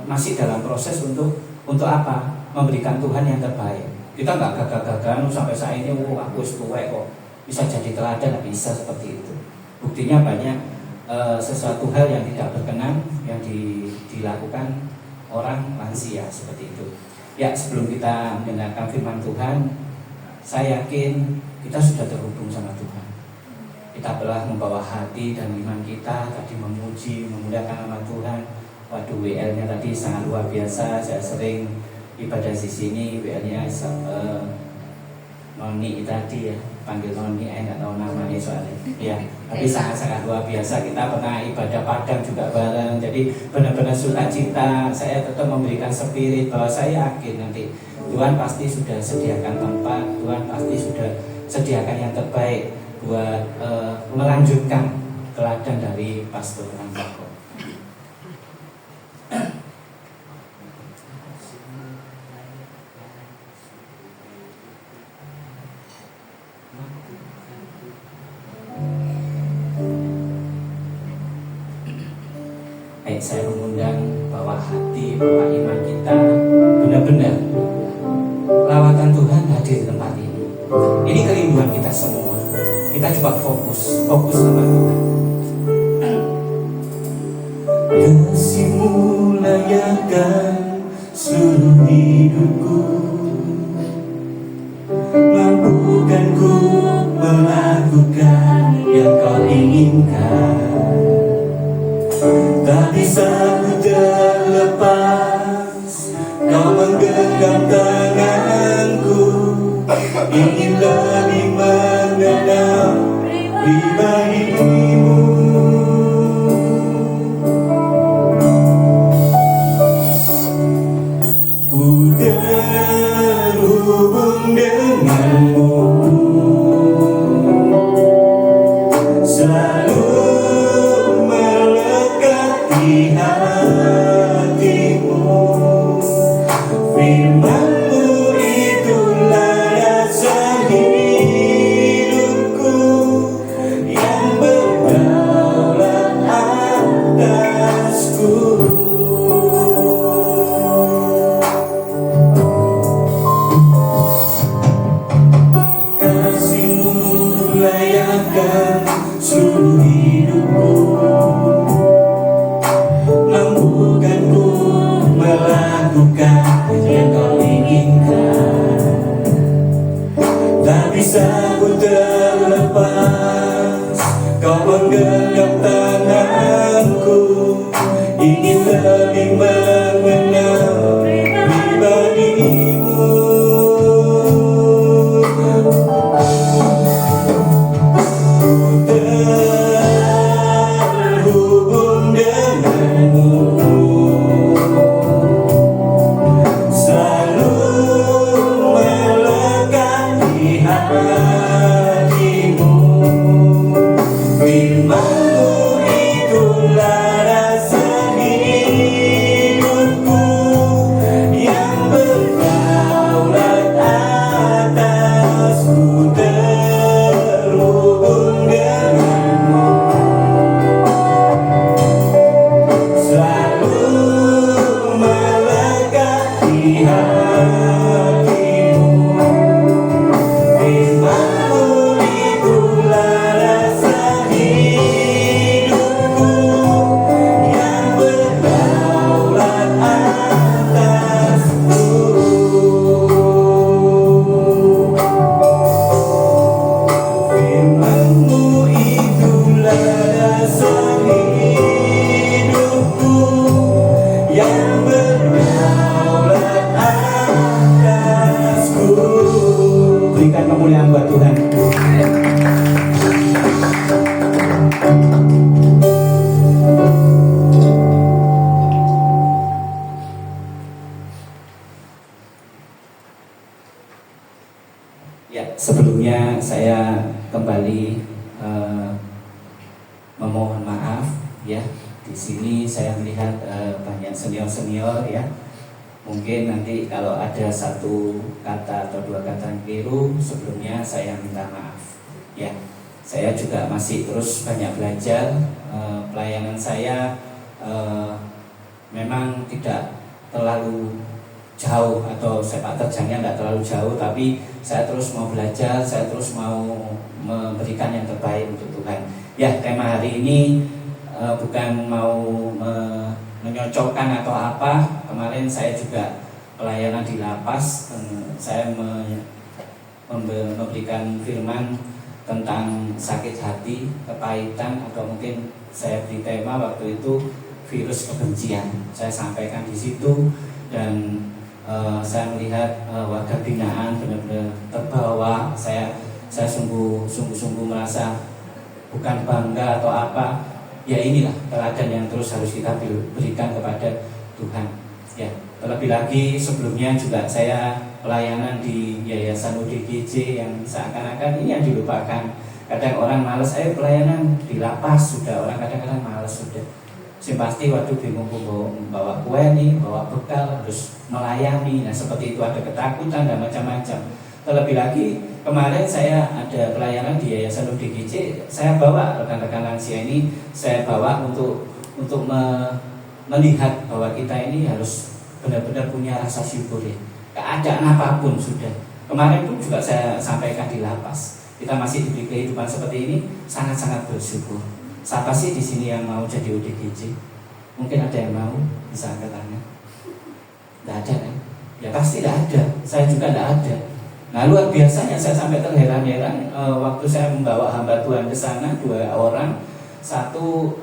Speaker 5: masih dalam proses untuk apa? Memberikan Tuhan yang terbaik. Kita nggak gagah-gagahan sampai saat ini, aku tua kok bisa jadi teladan, nggak bisa seperti itu. Buktinya banyak sesuatu hal yang tidak berkenan yang dilakukan orang lansia seperti itu. Ya, sebelum kita mendengarkan firman Tuhan, saya yakin kita sudah terhubung sama Tuhan. Kita telah membawa hati dan iman kita tadi memuji, memuliakan nama Tuhan. Waduh, WL-nya tadi sangat luar biasa. Saya sering ibadah di sini, WL-nya Noni tadi ya, panggil Noni, nggak tahu namanya soalnya. Ya, tapi sangat-sangat luar biasa. Kita pernah ibadah Padang juga bareng. Jadi benar-benar sukacita. Saya tetap memberikan spirit bahwa saya yakin nanti Tuhan pasti sudah sediakan tempat, Tuhan pasti sudah sediakan yang terbaik buat melanjutkan teladan dari Pastor Rangkoko. Baik, saya mengundang bahwa hati, bahwa iman kita benar-benar lawatan Tuhan hadir di tempat ini. Ini kerinduan kita semua. Kita coba fokus sama Tuhan.
Speaker 7: Kasih-Mu layakan seluruh hidupku, mampukan ku melakukan yang Kau inginkan. Tak bisa ku terlepas, Kau menggenggam tanganku, ingin lebih mengenal pribadimu. Ku terhubung denganmu, selalu melekat di hatimu. Firman-Mu itulah dasar hidupku yang berdaulat atasku. Kasih-Mu layakkan seluruh hidupku, mampukanku melakukan yang Kau inginkan. Tak bisa ku terlepas, Kau menggenggam tanganku, ingin lebih mengenal pribadi-Mu. Terhubung denganmu, selalu melekat di hatimu. Firman-Mu itulah dasar hidupku yang berdaulat atasku. Terhubung denganmu, selalu melekat di hatimu. Firman-Mu itulah dasar hidupku yang berdaulat atasku. Firman-Mu itulah dasar hidupku yang berdaulat atasku. Berikan kemuliaan buat Tuhan.
Speaker 5: Ya, sebelumnya saya kembali memohon maaf ya. Di sini saya melihat banyak senior-senior ya. Mungkin nanti kalau ada satu kata atau dua kata yang keliru, sebelumnya saya minta maaf ya. Saya juga masih terus banyak belajar. Pelayanan saya memang tidak terlalu jauh atau sepak terjangnya tidak terlalu jauh, tapi saya terus mau belajar, saya terus mau memberikan yang terbaik untuk Tuhan. Ya, tema hari ini bukan mau menyocokkan atau apa. Kemarin saya juga pelayanan di lapas, saya memberikan firman tentang sakit hati, kepahitan, atau mungkin saya beri tema waktu itu virus kebencian. Saya sampaikan di situ dan saya melihat warga binaan benar-benar terbawa. Saya sungguh-sungguh merasa bukan bangga atau apa. Ya inilah teladan yang terus harus kita berikan kepada Tuhan. Ya, terlebih lagi sebelumnya juga saya pelayanan di Yayasan UDGJ yang seakan-akan ini yang dilupakan. Kadang orang malas, pelayanan di lapas sudah, orang kadang-kadang malas sudah. Yang pasti waktu bingung bawa kue nih, bawa bekal, harus melayani. Nah seperti itu ada ketakutan dan macam-macam. Terlebih lagi kemarin saya ada pelayanan di Yayasan UDGJ, saya bawa rekan-rekan lansia ini, saya bawa untuk melihat bahwa kita ini harus benar-benar punya rasa syukur ya. Keadaan apapun sudah. Kemarin pun juga saya sampaikan di lapas. Kita masih diberi kehidupan seperti ini, sangat-sangat bersyukur. Siapa sih di sini yang mau jadi UDGJ? Mungkin ada yang mau, bisa angkat tangan. Tidak ada kan? Ya pasti tidak ada. Saya juga tidak ada. Nah luar biasanya saya sampai terheran-heran waktu saya membawa hamba Tuhan ke sana, 2 orang, satu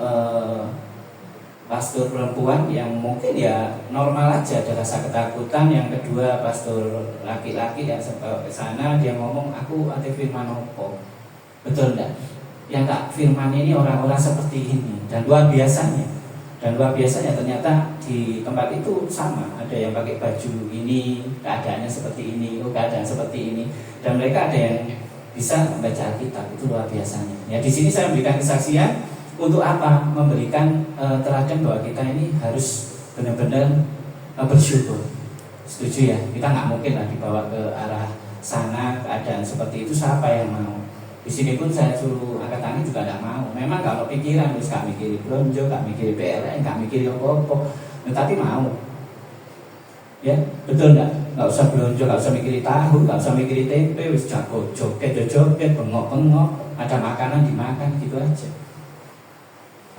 Speaker 5: pastor perempuan yang mungkin ya normal aja, ada rasa ketakutan. Yang kedua pastor laki-laki yang saya bawa ke sana, dia ngomong, aku ati firman opo. Betul enggak? yang tak firman ini orang-orang seperti ini. Dan luar biasanya ternyata di tempat itu sama. Ada yang pakai baju ini, keadaannya seperti ini, keadaan seperti ini. Dan mereka ada yang bisa membaca Alkitab, itu luar biasanya. Ya, di sini saya memberikan kesaksian untuk apa? Memberikan teladan bahwa kita ini harus benar-benar bersyukur. Setuju ya? Kita nggak mungkin lah dibawa ke arah sana keadaan seperti itu. Siapa yang mau? Di sini pun saya suruh angkat tangan juga tidak mau. Memang kalau pikiran terus gak mikir belanja, gak mikir PLN, gak mikir apa-apa, tetapi mau. Ya, betul enggak? Gak usah belanja, gak usah mikir tahu, gak usah mikir tempe, wis jago joget, bengok-bengok, ada makanan dimakan gitu aja.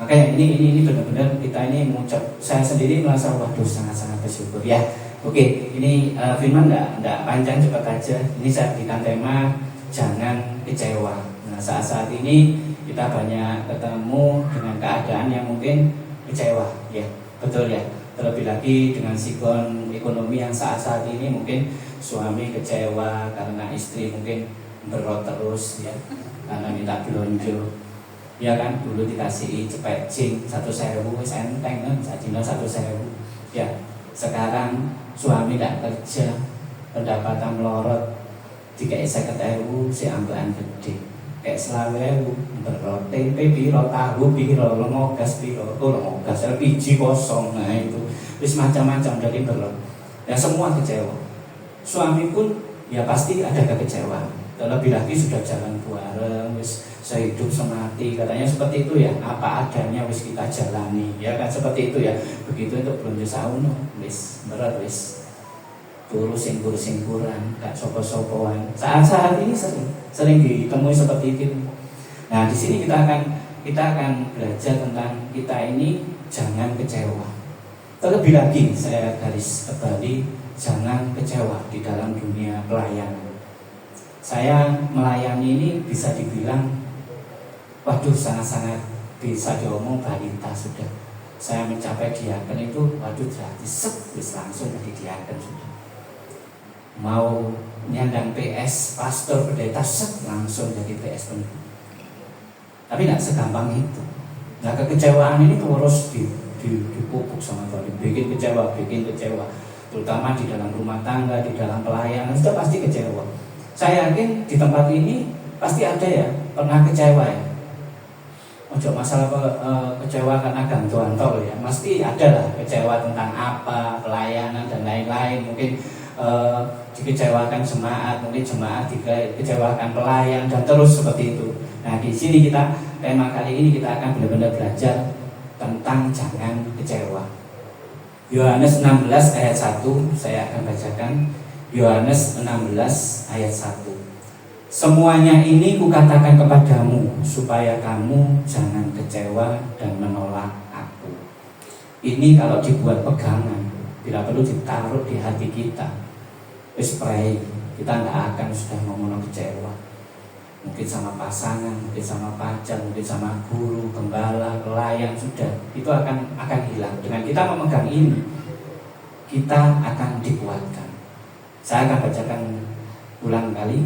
Speaker 5: Makanya ini benar-benar kita ini mengucap, saya sendiri merasa waduh sangat-sangat bersyukur ya. Oke, ini firman enggak panjang, cepat aja. Ini saya berikan tema jangan kecewa. Nah, saat-saat ini kita banyak ketemu dengan keadaan yang mungkin kecewa, ya, betul ya. Terlebih lagi dengan sikon ekonomi yang saat-saat ini mungkin suami kecewa karena istri mungkin berot terus, ya, karena minta belonjo. Ya kan, dulu dikasih cepet cing 1.000 wis enteng kan, sadina 1.000. Ya, sekarang suami tidak kerja, pendapatan melorot. Jika saya ketemu si ambekan gede, kayak 20.000 berot tempe piro, tahu piro, lengogas piro, lengogas LPG kosong, nah itu, terus macam-macam dari berot. Ya semua kecewa. Suami pun ya pasti ada kekecewaan. Terlebih lagi sudah jalan bareng, wis sehidup semati, katanya seperti itu ya. Apa adanya wis kita jalani, ya kan seperti itu ya. Begitu untuk belanja sauno, wis berat wis. Turu singkur-singkuran, gak sopo-sopoan. Saat-saat ini sering ditemui seperti itu. Nah, di sini kita akan belajar tentang kita ini jangan kecewa. Terlebih lagi saya garis kembali, jangan kecewa di dalam dunia pelayanan. Saya melayani ini bisa dibilang waduh sangat-sangat bisa diomong balita sudah. Saya mencapai diaken itu waduh gratis, langsung jadi diaken sudah. Mau nyandang PS, pastor, pendeta, langsung jadi PS penuh. Tapi tidak segampang itu. Nah, kekecewaan ini terus dipupuk sama Tuhan, bikin kecewa. Terutama di dalam rumah tangga, di dalam pelayanan, sudah pasti kecewa. Saya yakin di tempat ini pasti ada ya, pernah kecewa ya. Ojo masalah kecewa karena gangguan tol ya, pasti ada lah kecewa tentang apa, pelayanan dan lain-lain. Mungkin dikecewakan jemaat, mungkin jemaat dikecewakan pelayan dan terus seperti itu. Nah, di sini tema kali ini kita akan benar-benar belajar tentang jangan kecewa. Yohanes 16 ayat 1 saya akan bacakan. Yohanes 16 ayat 1. Semuanya ini kukatakan kepadamu supaya kamu jangan kecewa dan menolak aku. Ini kalau dibuat pegangan, tidak perlu ditaruh di hati kita. Pray, kita nggak akan sudah ngomong kecewa. Mungkin sama pasangan, mungkin sama pacar, mungkin sama guru, gembala, pelayan, sudah itu akan hilang. Dengan kita memegang ini, kita akan dikuatkan. Saya akan bacakan ulang kali.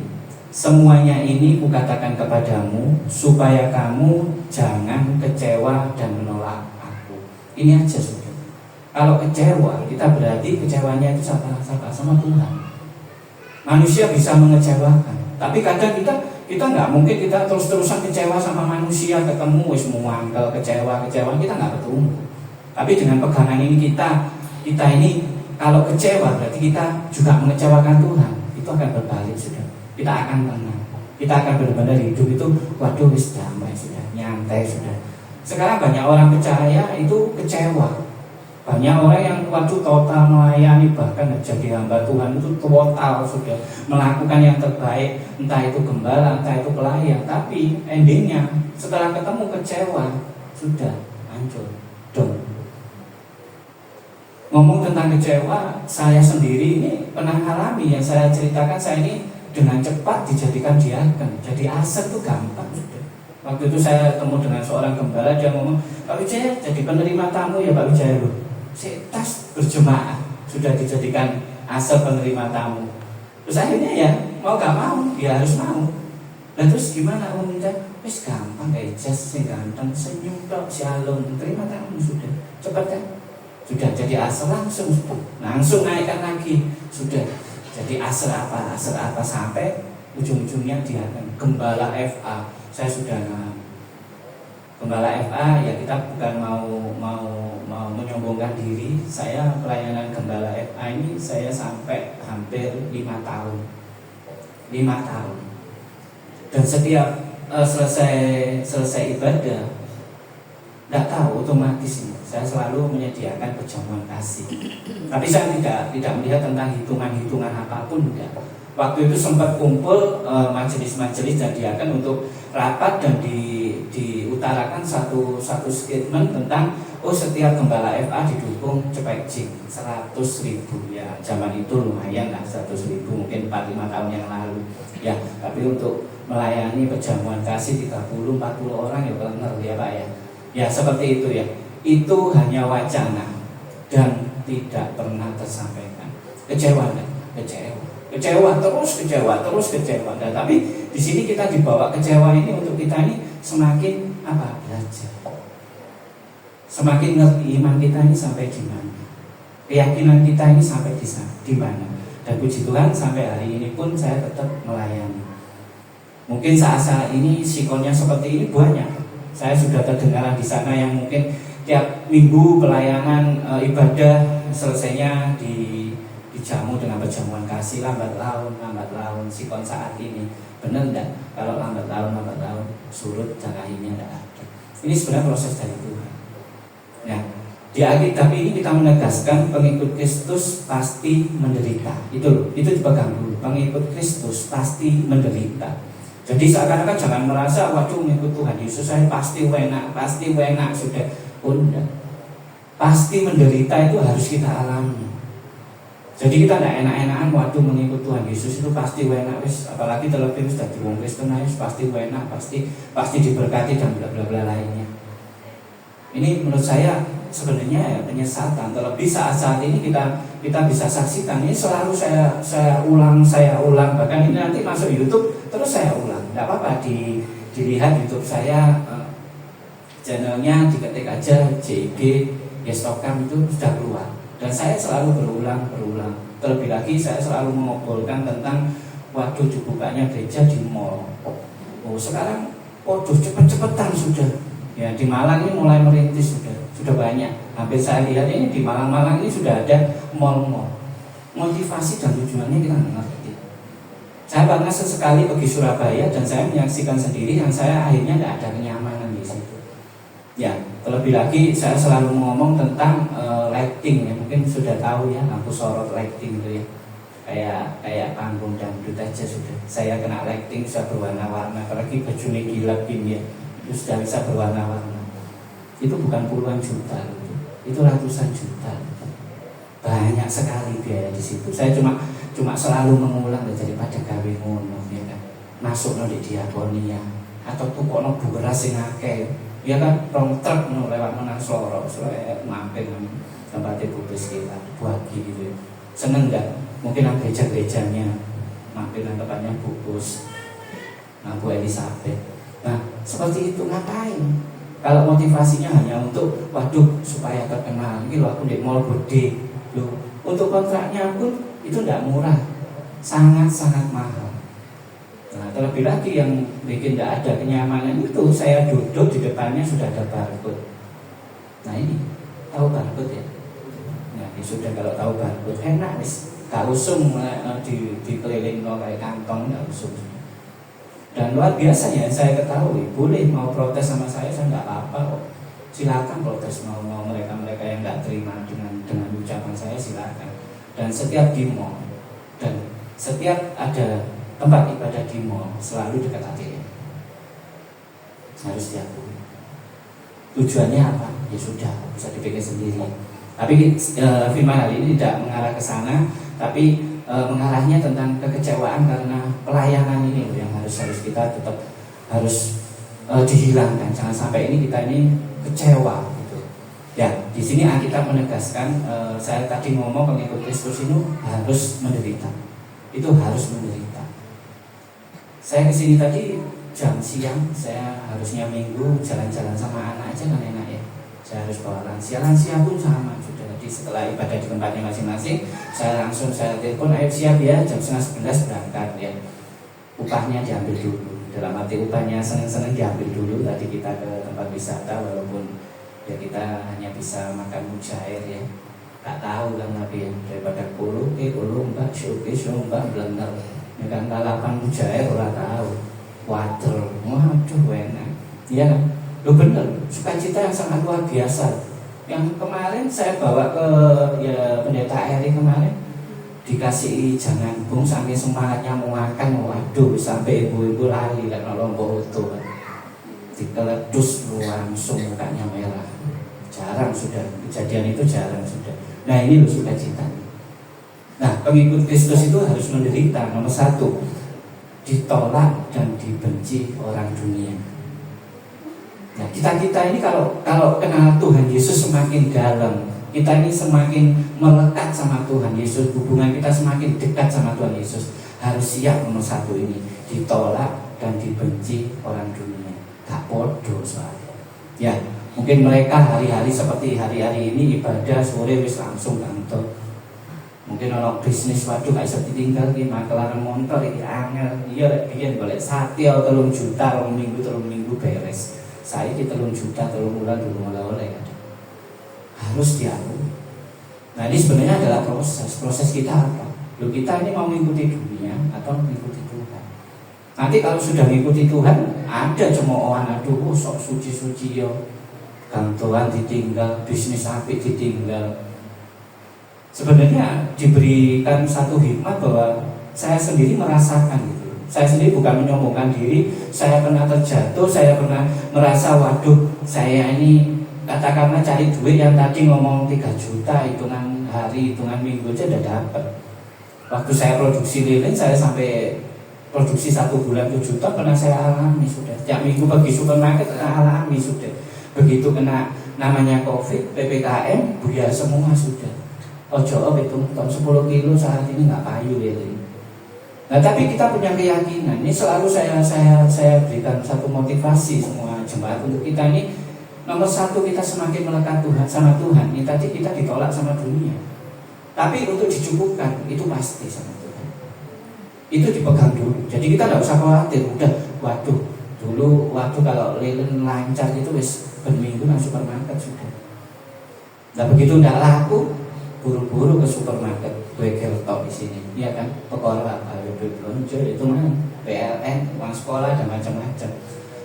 Speaker 5: Semuanya ini kukatakan kepadamu supaya kamu jangan kecewa dan menolak aku. Ini aja sudah. Kalau kecewa, kita berarti kecewanya itu sama Tuhan. Manusia bisa mengecewakan, tapi kadang kita nggak mungkin kita terus-terusan kecewa sama manusia, ketemu wis muangkel kecewa kita nggak ketemu. Tapi dengan pegangan ini kita ini kalau kecewa berarti kita juga mengecewakan Tuhan. Itu akan berbalik sudah. Kita akan tenang, kita akan benar-benar hidup itu waduh wis damai sudah, nyantai sudah. Sekarang banyak orang percaya itu kecewa. Banyak orang yang waktu total melayani, bahkan jadi hamba Tuhan itu total sudah melakukan yang terbaik, entah itu gembala, entah itu pelayan, tapi endingnya setelah ketemu kecewa, sudah hancur, dong. Ngomong tentang kecewa, saya sendiri ini pernah alami, yang saya ceritakan, saya ini dengan cepat dijadikan diaken, jadi aset itu gampang sudah. Waktu itu saya ketemu dengan seorang gembala, dia ngomong, Pak Wijaya jadi penerima tamu ya Pak Wijaya loh. Tas berjemaah sudah dijadikan asal penerima tamu. Terus akhirnya ya mau gak mau dia harus mau. Dan terus gimana minta? Wis gampang kayak jas sing ganteng senyum tok shalom terima tamu sudah cepat kan sudah jadi asal langsung sudah langsung naikkan lagi sudah jadi asal apa sampai ujung-ujungnya dia akan gembala FA. Saya sudah gembala FA ya, kita bukan mau menyombongkan diri. Saya pelayanan gembala FA ini saya sampai hampir 5 tahun dan setiap selesai ibadah tidak tahu otomatis saya selalu menyediakan perjamuan kasih. Tapi saya tidak melihat tentang hitungan apapun enggak. Waktu itu sempat kumpul majelis-majelis dan diakan untuk rapat dan diutarakan satu statement tentang setiap gembala FA didukung cepek 100.000 ya, zaman itu lumayan lah 100.000 mungkin 4-5 tahun yang lalu ya. Tapi untuk melayani perjamuan kasih 30-40 orang ya benar ya Pak ya. Ya seperti itu ya. Itu hanya wacana dan tidak pernah tersampaikan. Kecewa. Dan tapi di sini kita dibawa kecewa ini untuk kita ini semakin belajar. Semakin ngerti iman kita ini sampai di mana. Keyakinan kita ini sampai di mana. Dan puji Tuhan sampai hari ini pun saya tetap melayani. Mungkin saat ini sikonnya seperti ini banyak. Saya sudah terdengar di sana yang mungkin tiap minggu pelayanan ibadah selesainya dijamu dengan perjamuan kasih lambat laun sikon saat ini. Benar enggak? Kalau lambat laun surut jarahinya enggak ada. Ini sebenarnya proses dari Tuhan. Nah, di Alkitab ini kita menegaskan pengikut Kristus pasti menderita. Itu dipegang dulu. Pengikut Kristus pasti menderita. Jadi seakan-akan jangan merasa waduh mengikut Tuhan Yesus saya pasti enak sudah. Enggak. Pasti menderita itu harus kita alami. Jadi kita tidak enak-enakan waduh mengikut Tuhan Yesus itu pasti enak wis, apalagi terlebih sudah di wong Kristen pasti enak, pasti diberkati dan bla bla bla lainnya. Ini menurut saya sebenarnya ya penyesatan. Terlebih saat ini kita bisa saksikan ini selalu saya ulang bahkan ini nanti masuk YouTube terus saya ulang. Tidak apa-apa dilihat YouTube saya channelnya diketik aja JG Yestokam itu sudah keluar dan saya selalu berulang. Terlebih lagi saya selalu mengobrolkan tentang waduh dibukanya gereja di mall. Sekarang waduh cepet-cepetan sudah. Ya di Malang ini mulai merintis sudah banyak. Hampir saya lihat ini di Malang ini sudah ada mall-mall. Motivasi dan tujuannya kita nggak ngerti. Saya pernah sesekali pergi Surabaya dan saya menyaksikan sendiri yang saya akhirnya tidak ada kenyamanan di situ. Ya terlebih lagi saya selalu ngomong tentang lighting ya, mungkin sudah tahu ya lampu sorot lighting itu ya. Kayak panggung dangdut aja sudah. Saya kena lighting sudah berwarna-warna, apalagi bajunya gila gini ya. Itu sudah bisa berwarna-warna. Itu bukan puluhan juta, itu ratusan juta. Banyak sekali biaya di situ. Saya cuma selalu mengulang daripada gawe ngono ya kan. Masuk di diakonia atau tukokno beras sing akeh. Ya kan rong truk lewat menang Sloro, mampir tempatnya bubes kita buagi gitu. Seneng enggak? Mungkin gereja-gerejanya mampir tempatnya bubus. Bu Elizabeth. Nah, seperti itu ngapain? Kalau motivasinya hanya untuk waduh supaya terkenal, ini loh aku di mall gede, loh. Untuk kontraknya pun itu tidak murah, sangat mahal. Nah, terlebih lagi yang bikin tidak ada kenyamanan itu saya duduk di depannya sudah ada barcode. Nah ini tahu barcode ya? Nah, sudah kalau tahu barcode enak nih, gak usung dikeliling kayak kantong gak usung. Dan luar biasa ya saya ketahui, boleh mau protes sama saya nggak apa-apa kok. Silakan protes mau mereka yang nggak terima dengan ucapan saya silakan. Dan setiap di mall dan setiap ada tempat ibadah di mall selalu dekat ATM. Harus diakui. Tujuannya apa? Ya sudah bisa dipikir sendiri. Tapi firman hari ini tidak mengarah ke sana, tapi mengarahnya tentang kekecewaan karena pelayanan ini yang harus kita tetap harus dihilangkan. Jangan sampai kita ini kecewa gitu. Ya, di sini Alkitab menegaskan saya tadi ngomong pengikut Kristus ini harus menderita. Itu harus menderita. Saya kesini tadi jam siang saya harusnya minggu jalan-jalan sama anak aja kan enak ya. Saya harus bawa lansia pun sama sudah. Jadi setelah ibadah di tempatnya masing-masing, saya telepon, ayo siap ya, jam 10:30 berangkat ya. Upahnya diambil dulu. Dalam arti upahnya seneng-seneng diambil dulu. Tadi kita ke tempat wisata walaupun ya kita hanya bisa makan mujair ya. Tak tahu kan tapi ya, daripada kulu mbak mbak blender. Ya kan lalapan mujair orang tahu. Water, waduh enak. Iya kan? Loh bener, sukacita yang sangat luar biasa. Yang kemarin saya bawa ke ya pendeta Eri kemarin dikasih jangan bung sampai semangatnya mau makan, waduh sampai ibu-ibu lali kan lombok itu kan. Dikeledus langsung mukanya merah. Jarang sudah kejadian itu jarang sudah. Nah ini loh sukacita. Nah pengikut Kristus itu harus menderita. Nomor 1, ditolak dan dibenci orang dunia. Nah, kita ini kalau kenal Tuhan Yesus semakin dalam, kita ini semakin melekat sama Tuhan Yesus, hubungan kita semakin dekat sama Tuhan Yesus, harus siap nomor 1 ini, ditolak dan dibenci orang dunia. Tak bodoh soalnya. Ya, mungkin mereka hari-hari seperti hari-hari ini ibadah sore wis langsung kantor. Mungkin orang bisnis waduh gak bisa ditinggal ki makelaran motor iki angel. Iya biyen golek sate 3 juta 2 minggu beres. Saya di 3 juta 3 bulan dulu oleh harus diakui. Nah ini sebenarnya adalah proses kita apa? Loh kita ini mau mengikuti dunia atau mengikuti Tuhan? Nanti kalau sudah mengikuti Tuhan, ada cemoohan aduh sok suci yo, gantuan ditinggal, bisnis apik ditinggal. Sebenarnya diberikan satu hikmat bahwa saya sendiri merasakan gitu. Saya sendiri bukan menyombongkan diri, saya pernah terjatuh, saya pernah merasa waduh saya ini katakanlah cari duit yang tadi ngomong 3 juta hitungan hari, hitungan minggu aja udah dapat. Waktu saya produksi lilin, saya sampai produksi 1 bulan 7 juta pernah saya alami sudah. Tiap minggu pergi supermarket alami sudah. Begitu kena namanya COVID, PPKM, buyar semua sudah. Ojo hitung tahun 10 kilo saat ini nggak payu lilin. Nah tapi kita punya keyakinan. Ini selalu saya berikan satu motivasi semua jemaat untuk kita ini. Nomor 1 kita semakin melekat Tuhan sama Tuhan. Ini tadi kita ditolak sama dunia. Tapi untuk dicukupkan itu pasti sama Tuhan. Itu dipegang dulu. Jadi kita nggak usah khawatir. Udah, waduh, dulu waktu kalau lilin lancar itu wis berminggu nang supermarket sudah. Nah begitu nggak laku, buru-buru ke supermarket, gue keltok di sini, iya kan? Pekora apa? Belanja itu mah PLN, uang sekolah dan macam-macam.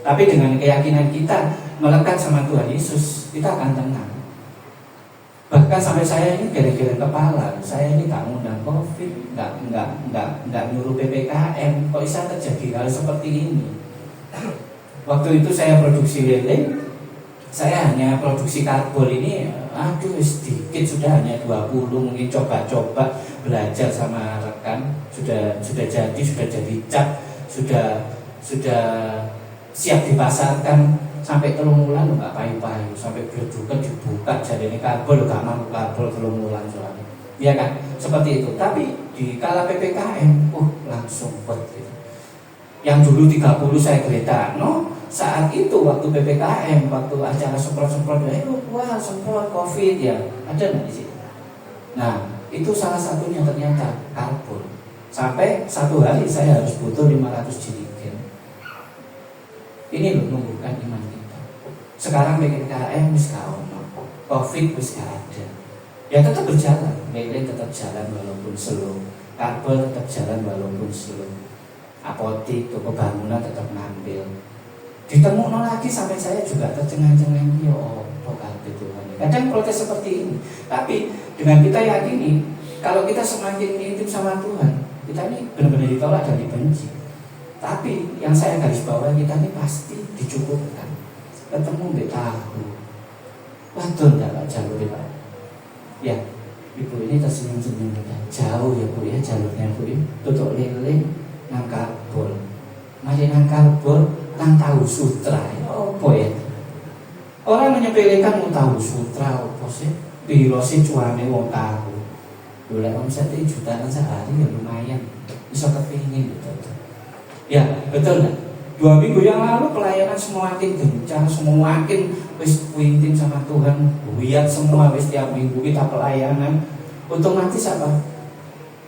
Speaker 5: Tapi dengan keyakinan kita melekat sama Tuhan Yesus, kita akan tenang. Bahkan sampai saya ini geleng-geleng kepala, saya ini nggak ngundang COVID, nggak nyuruh PPKM, kok bisa terjadi hal seperti ini? Waktu itu saya produksi lele, saya hanya produksi karbol ini. Aduh sedikit sudah hanya 20, mungkin coba-coba belajar sama rekan sudah jadi cat, sudah siap dipasarkan sampai 3 bulan nggak payu-payu, sampai berduka dibuka jadi ini karbol nggak mau karbol 3 bulan soalnya, ya kan seperti itu. Tapi di kala PPKM, langsung buat gitu. Yang dulu 30 saya kereta, saat itu waktu PPKM, waktu acara semprot-semprot, wah semprot COVID ya, ada nggak di sini? Nah, itu salah satunya ternyata karbon. Sampai 1 hari saya harus butuh 500 jerigen. Ini loh menumbuhkan iman kita. Sekarang PPKM wis gak ono, COVID wis gak ada. Ya tetap berjalan, lele tetap jalan walaupun slow, karbon tetap jalan walaupun slow. Apotik, toko bangunan tetap ngambil. Ditemu lagi sampai saya juga tercengang-cengang, ya Allah Tuhan. Kadang protes seperti ini, tapi dengan kita yakini kalau kita semakin intim sama Tuhan, kita ini benar-benar ditolak dan dibenci. Tapi yang saya garis bawah, kita ini pasti dicukupkan. Ketemu nggak tahu, waduh nggak jalur Pak. Ya, ibu ini tersenyum-senyum kita. Jauh ya Bu ya jalurnya Bu ya. Tutuk lele nang karbol, mari nang karbol nang tahu sutra. Apa ya? Orang menyepelekan mau tahu sutra apa sih? Piro sih cuane wong tahu. Boleh omset jutaan sehari ya lumayan. Bisa kepingin gitu. Ya betul nggak? 2 minggu yang lalu pelayanan semakin gencar, semakin wis kuintin sama Tuhan, buyat semua wis tiap minggu kita pelayanan. Otomatis apa?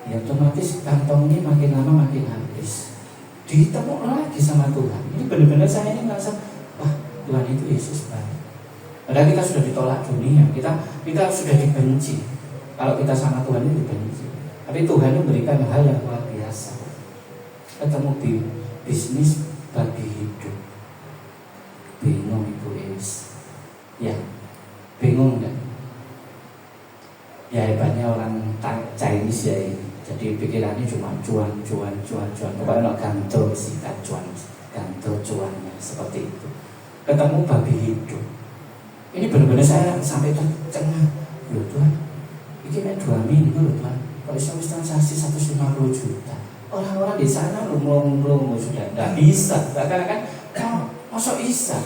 Speaker 5: Ya otomatis kantong ini makin lama makin habis. Ditemu lagi sama Tuhan. Ini benar-benar saya ini merasa, wah Tuhan itu Yesus baik. Padahal kita sudah ditolak dunia, kita sudah dibenci. Kalau kita sama Tuhan itu dibenci. Tapi Tuhan memberikan hal yang luar biasa. Ketemu bisnis bagi hidup. Bingung itu Yesus. Ya, bingung kan? Ya hebatnya orang Chinese ya ini. Jadi pikirannya cuma cuan. Pokoknya no ganto sikat cuan, ganto cuannya seperti itu. Ketemu babi hidup. Ini benar-benar saya sampai tercengang. Loh Tuhan, ini 2 minggu loh Tuhan. Kalau bisa transaksi 150 juta. Orang-orang di sana lumung sudah nggak bisa. Bahkan masuk bisa.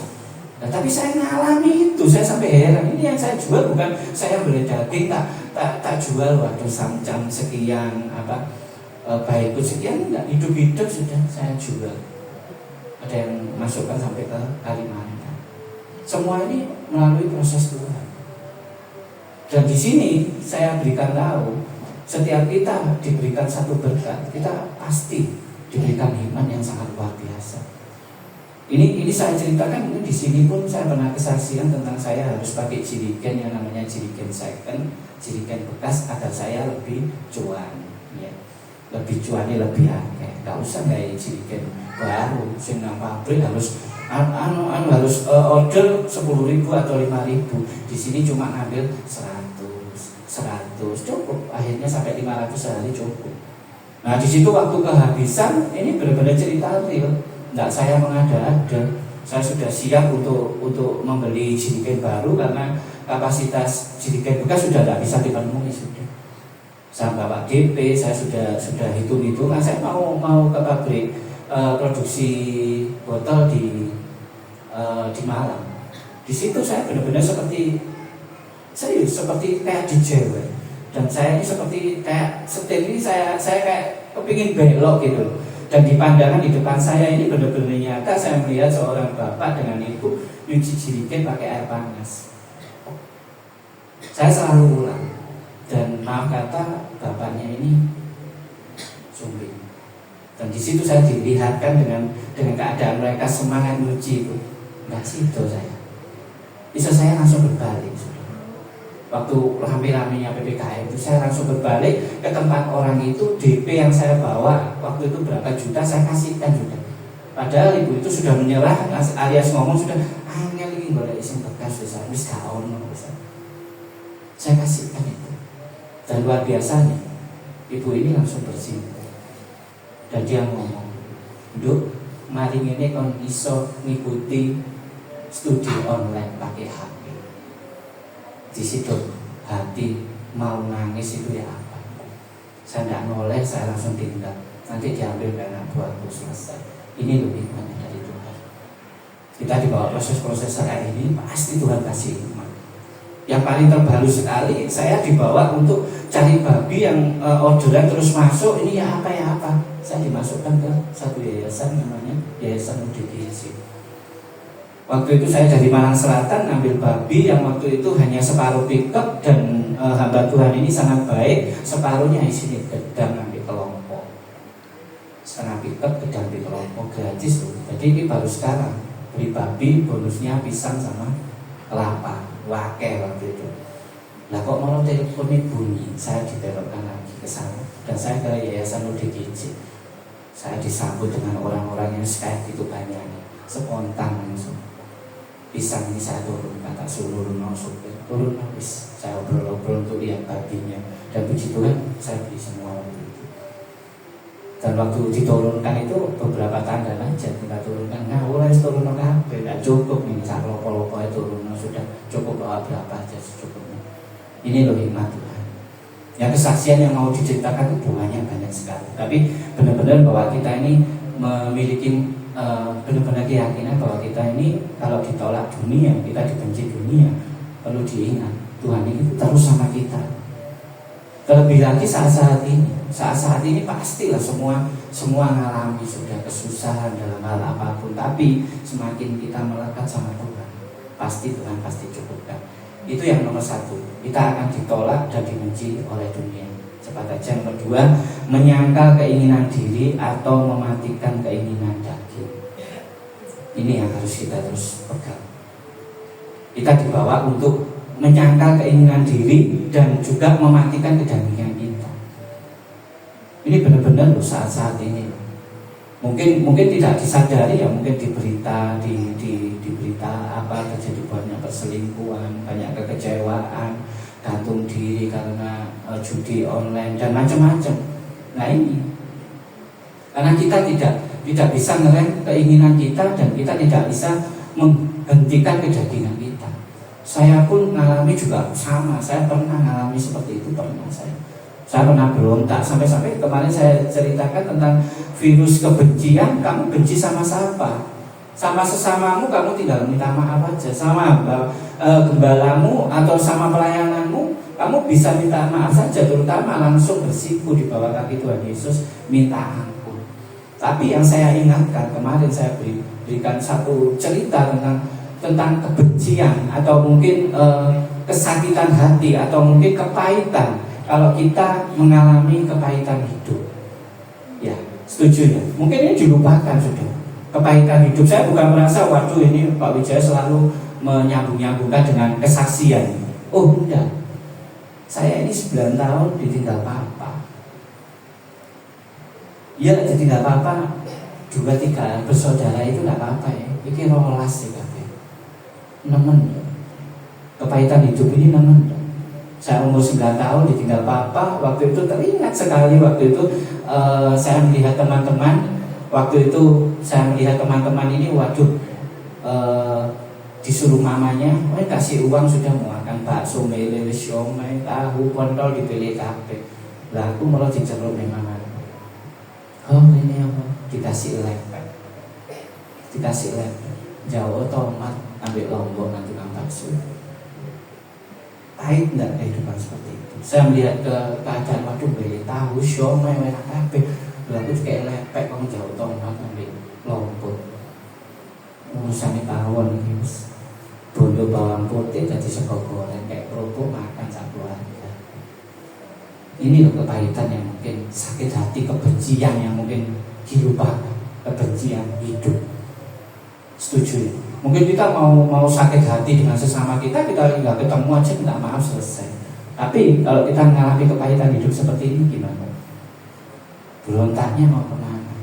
Speaker 5: Nah, tapi saya ngalami itu, saya sampai heran. Ini yang saya jual bukan saya beli daging tak jual waktu jam sekian baikku sekian, enggak, hidup sudah saya jual. Ada yang masukkan sampai ke Kalimantan. Semua ini melalui proses Tuhan. Dan di sini saya berikan tahu, setiap kita diberikan satu berkat, kita pasti diberikan iman yang sangat luar biasa. Ini saya ceritakan, ini di sini pun saya pernah kesaksian tentang saya harus pakai jirigen yang namanya jirigen second, jirigen bekas agar saya lebih cuan, ya. Lebih cuannya lebih akeh. Gak usah kayak jirigen baru, sing nang pabrik harus harus order 10.000 atau 5.000. Di sini cuma ngambil 100 cukup. Akhirnya sampai 500 sehari cukup. Nah di situ waktu kehabisan, ini benar-benar cerita real. Tidak saya mengada-ada, saya sudah siap untuk membeli jirigen baru karena kapasitas jirigen bekas sudah tidak bisa dipenuhi sudah. Saya bawa DP, saya sudah hitung-hitungan, saya mau ke pabrik produksi botol di Malang. Di situ saya benar-benar seperti kayak DJ, dan saya ini seperti kayak setir ini saya kayak kepingin belok gitu. Dan di pandangan di depan saya ini benar-benar nyata, saya melihat seorang bapak dengan ibu nyuci jirigen pakai air panas. Saya selalu ulang, dan maaf kata bapaknya ini sumbing. Dan di situ saya dilihatkan dengan keadaan mereka semangat nyuci itu. Nggak situ saya. Bisa saya langsung berbalik. Waktu rame-ramenya PPKM itu saya langsung berbalik ke tempat orang itu. DP yang saya bawa waktu itu berapa juta saya kasihkan sudah. Padahal ibu itu sudah menyerah, alias ngomong sudah angel ini boleh isin bekas bisa wis gak ono bisa. Saya kasihkan itu. Dan luar biasanya ibu ini langsung bersimpuh. Dan dia ngomong, "Nduk, mari ngene kon iso ngikuti studi online pakai HP." Di situ hati mau nangis itu ya apa? Saya tidak noleh, saya langsung tindak. Nanti diambil anak buahku selesai. Ini loh hikmahnya dari Tuhan. Kita dibawa proses-proses seperti ini, pasti Tuhan kasih hikmah. Yang paling terbaru sekali, saya dibawa untuk cari babi yang orderan terus masuk. Ini ya apa? Saya dimasukkan ke satu yayasan namanya Yayasan UDGC. Waktu itu saya dari Malang Selatan ngambil babi yang waktu itu hanya separuh pickup, dan hamba Tuhan ini sangat baik, separuhnya isinya gedang ambil kelompok, setengah pickup gedang ambil kelompok gratis loh. Jadi ini baru sekarang beli babi, bonusnya pisang sama kelapa, wake waktu itu. Lah kok malah teleponnya bunyi, saya dibelokkan lagi ke sana dan saya ke Yayasan UDGC. Saya disambut dengan orang-orang yang kayak gitu banyaknya, spontan langsung. Pisang ini saya turunkan, tak suruh turun habis. Saya obrol-obrol untuk lihat babinya, dan puji Tuhan saya beli semua waktu itu. Dan waktu diturunkan itu beberapa tanda aja kita turunkan. Nah, mulai turun apa? Tidak cukup ini, saya lopo-lopo itu turun sudah cukup bawa berapa aja secukupnya. Ini loh hikmat Tuhan. Yang kesaksian yang mau diceritakan itu banyak sekali. Tapi benar-benar bahwa kita ini memiliki benar-benar keyakinan bahwa kita ini kalau ditolak dunia, kita dibenci dunia, perlu diingat Tuhan ini terus sama kita. Terlebih lagi saat-saat ini pastilah semua semua mengalami sudah kesusahan dalam hal apapun, tapi semakin kita melekat sama Tuhan, pasti Tuhan pasti cukupkan. Itu yang nomor satu. Kita akan ditolak dan dibenci oleh dunia. Cepat aja. Yang kedua, menyangkal keinginan diri atau mematikan keinginan daging. Ini yang harus kita terus pegang. Kita dibawa untuk menyangkal keinginan diri dan juga mematikan kedagingan kita. Ini benar-benar loh saat-saat ini. Mungkin tidak disadari ya, mungkin di berita berita apa terjadi banyak perselingkuhan, banyak kekecewaan, gantung diri karena judi online dan macam-macam. Nah ini karena kita tidak bisa ngerem keinginan kita dan kita tidak bisa menghentikan kedagingan kita. Saya pun mengalami juga sama. Saya pernah mengalami seperti itu, saya pernah berontak sampai kemarin saya ceritakan tentang virus kebencian. Kamu benci sama siapa? Sama sesamamu kamu tinggal minta maaf aja. Sama gembalamu atau sama pelayananmu kamu bisa minta maaf saja, terutama langsung bersiku di bawah kaki Tuhan Yesus, minta ampun. Tapi yang saya ingatkan kemarin, saya berikan satu cerita tentang kebencian atau mungkin kesakitan hati atau mungkin kepahitan. Kalau kita mengalami kepahitan hidup, ya setuju ya. Mungkin ini dilupakan sudah. Kepahitan hidup, saya bukan merasa waduh ini Pak Wijaya selalu menyambung-nyambungkan dengan kesaksian. Oh enggak, saya ini 9 tahun ditinggal papa. Ya ditinggal papa 2-3 bersaudara itu enggak apa-apa ya. Ini rolas sih katanya. Nemen. Kepahitan hidup ini nemen. Saya umur 9 tahun ditinggal papa. Waktu itu teringat sekali. Waktu itu saya melihat teman-teman. Waktu itu saya melihat teman-teman ini, waduh, disuruh mamanya, kasih uang sudah mau makan bakso, mele, siomay, tahu, kontol dipilih kape. Lah aku malah diceluk memang. Oh ini apa? Dikasih lepek. Jauh tomat, ambil lombok nanti tukang bakso. Pahit enggak kehidupan seperti itu? Saya melihat keadaan, waduh, beli tahu, siomay, merah kape. Lalu kayak lepek, kamu jauh tomat, ambil lombok. Urusannya tawon, bondo bawang putih, jadi sego goreng, kayak kerupuk makan sak keluarga. Ini loh kepahitan yang mungkin sakit hati, kebencian yang mungkin dilupakan, kebencian hidup. Setuju ya? Mungkin kita mau sakit hati dengan sesama kita nggak ketemu aja minta maaf selesai. Tapi kalau kita mengalami kepahitan hidup seperti ini gimana? Berontaknya mau kemana?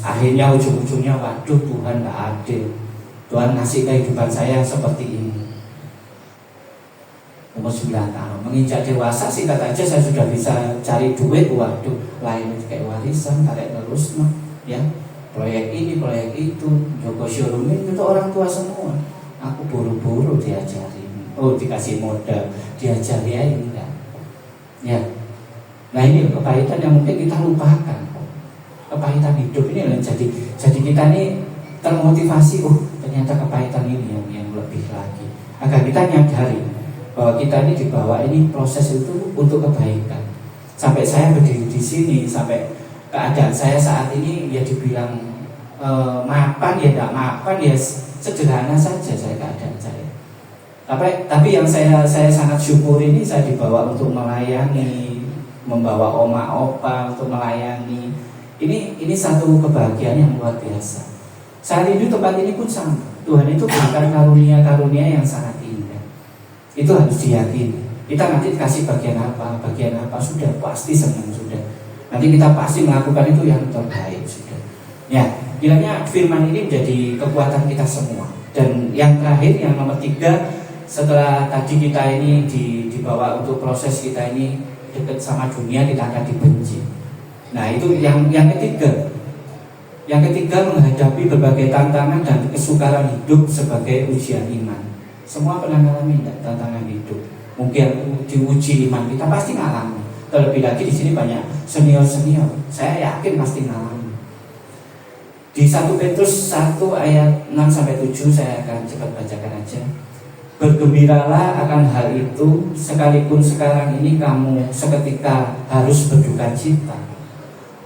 Speaker 5: Akhirnya ujung-ujungnya waduh Tuhan gak adil. Tuhan ngasih kehidupan saya seperti ini. Umur 9 tahun menginjak dewasa singkat aja saya sudah bisa cari duit. Waduh, lain kayak warisan, karek terus ya. Proyek ini, proyek itu, Joko showroom itu orang tua semua. Aku buru-buru diajari. Oh dikasih modal, diajari ya enggak. Ya. Nah ini kepahitan yang mungkin kita lupakan. Kepahitan hidup ini yang jadi kita ini termotivasi. Oh ternyata kepahitan ini yang lebih lagi. Agar kita nyadari bahwa kita ini dibawa ini proses itu untuk kebaikan. Sampai saya berdiri di sini, sampai keadaan saya saat ini ya dibilang mapan ya tidak mapan ya sederhana saja saya keadaan saya. Tapi yang saya sangat syukur ini saya dibawa untuk melayani, membawa oma opa untuk melayani. Ini satu kebahagiaan yang luar biasa. Saat ini tempat ini pun sama. Tuhan itu berikan karunia yang sangat indah. Itu harus diyakini. Kita nanti dikasih bagian apa sudah pasti senang sudah. Nanti kita pasti melakukan itu yang terbaik sudah. Ya, kiranya firman ini menjadi kekuatan kita semua. Dan yang terakhir, yang nomor 3, setelah tadi kita ini dibawa untuk proses kita ini dekat sama dunia, kita akan dibenci. Nah itu yang ketiga. Yang ketiga, menghadapi berbagai tantangan dan kesukaran hidup sebagai ujian iman. Semua pernah mengalami tantangan hidup. Mungkin diuji iman kita pasti mengalami. Terlebih lagi di sini banyak senior. Saya yakin pasti mengalami. Di 1 Petrus 1 ayat 6-7 saya akan cepat bacakan aja. Bergembiralah akan hal itu, sekalipun sekarang ini kamu seketika harus berduka cita.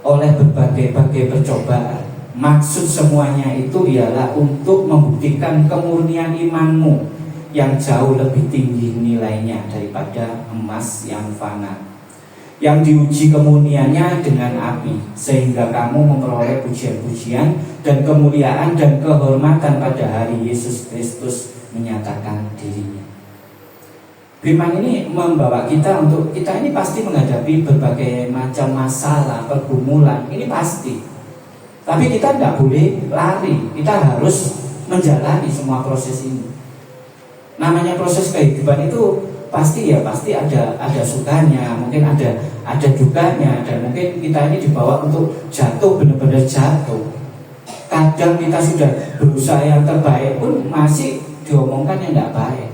Speaker 5: oleh berbagai-bagai percobaan. Maksud semuanya itu ialah untuk membuktikan kemurnian imanmu yang jauh lebih tinggi nilainya daripada emas yang fana, yang diuji kemurniannya dengan api, sehingga kamu memperoleh pujian-pujian dan kemuliaan dan kehormatan pada hari Yesus Kristus menyatakan dirinya. Firman ini membawa kita untuk kita ini pasti menghadapi berbagai macam masalah, pergumulan, ini pasti. Tapi kita tidak boleh lari, kita harus menjalani semua proses ini. Namanya proses kehidupan itu pasti ada sukanya, mungkin ada dukanya, dan mungkin kita ini dibawa untuk jatuh, benar-benar jatuh. Kadang kita sudah berusaha yang terbaik pun masih diomongkan yang tidak baik.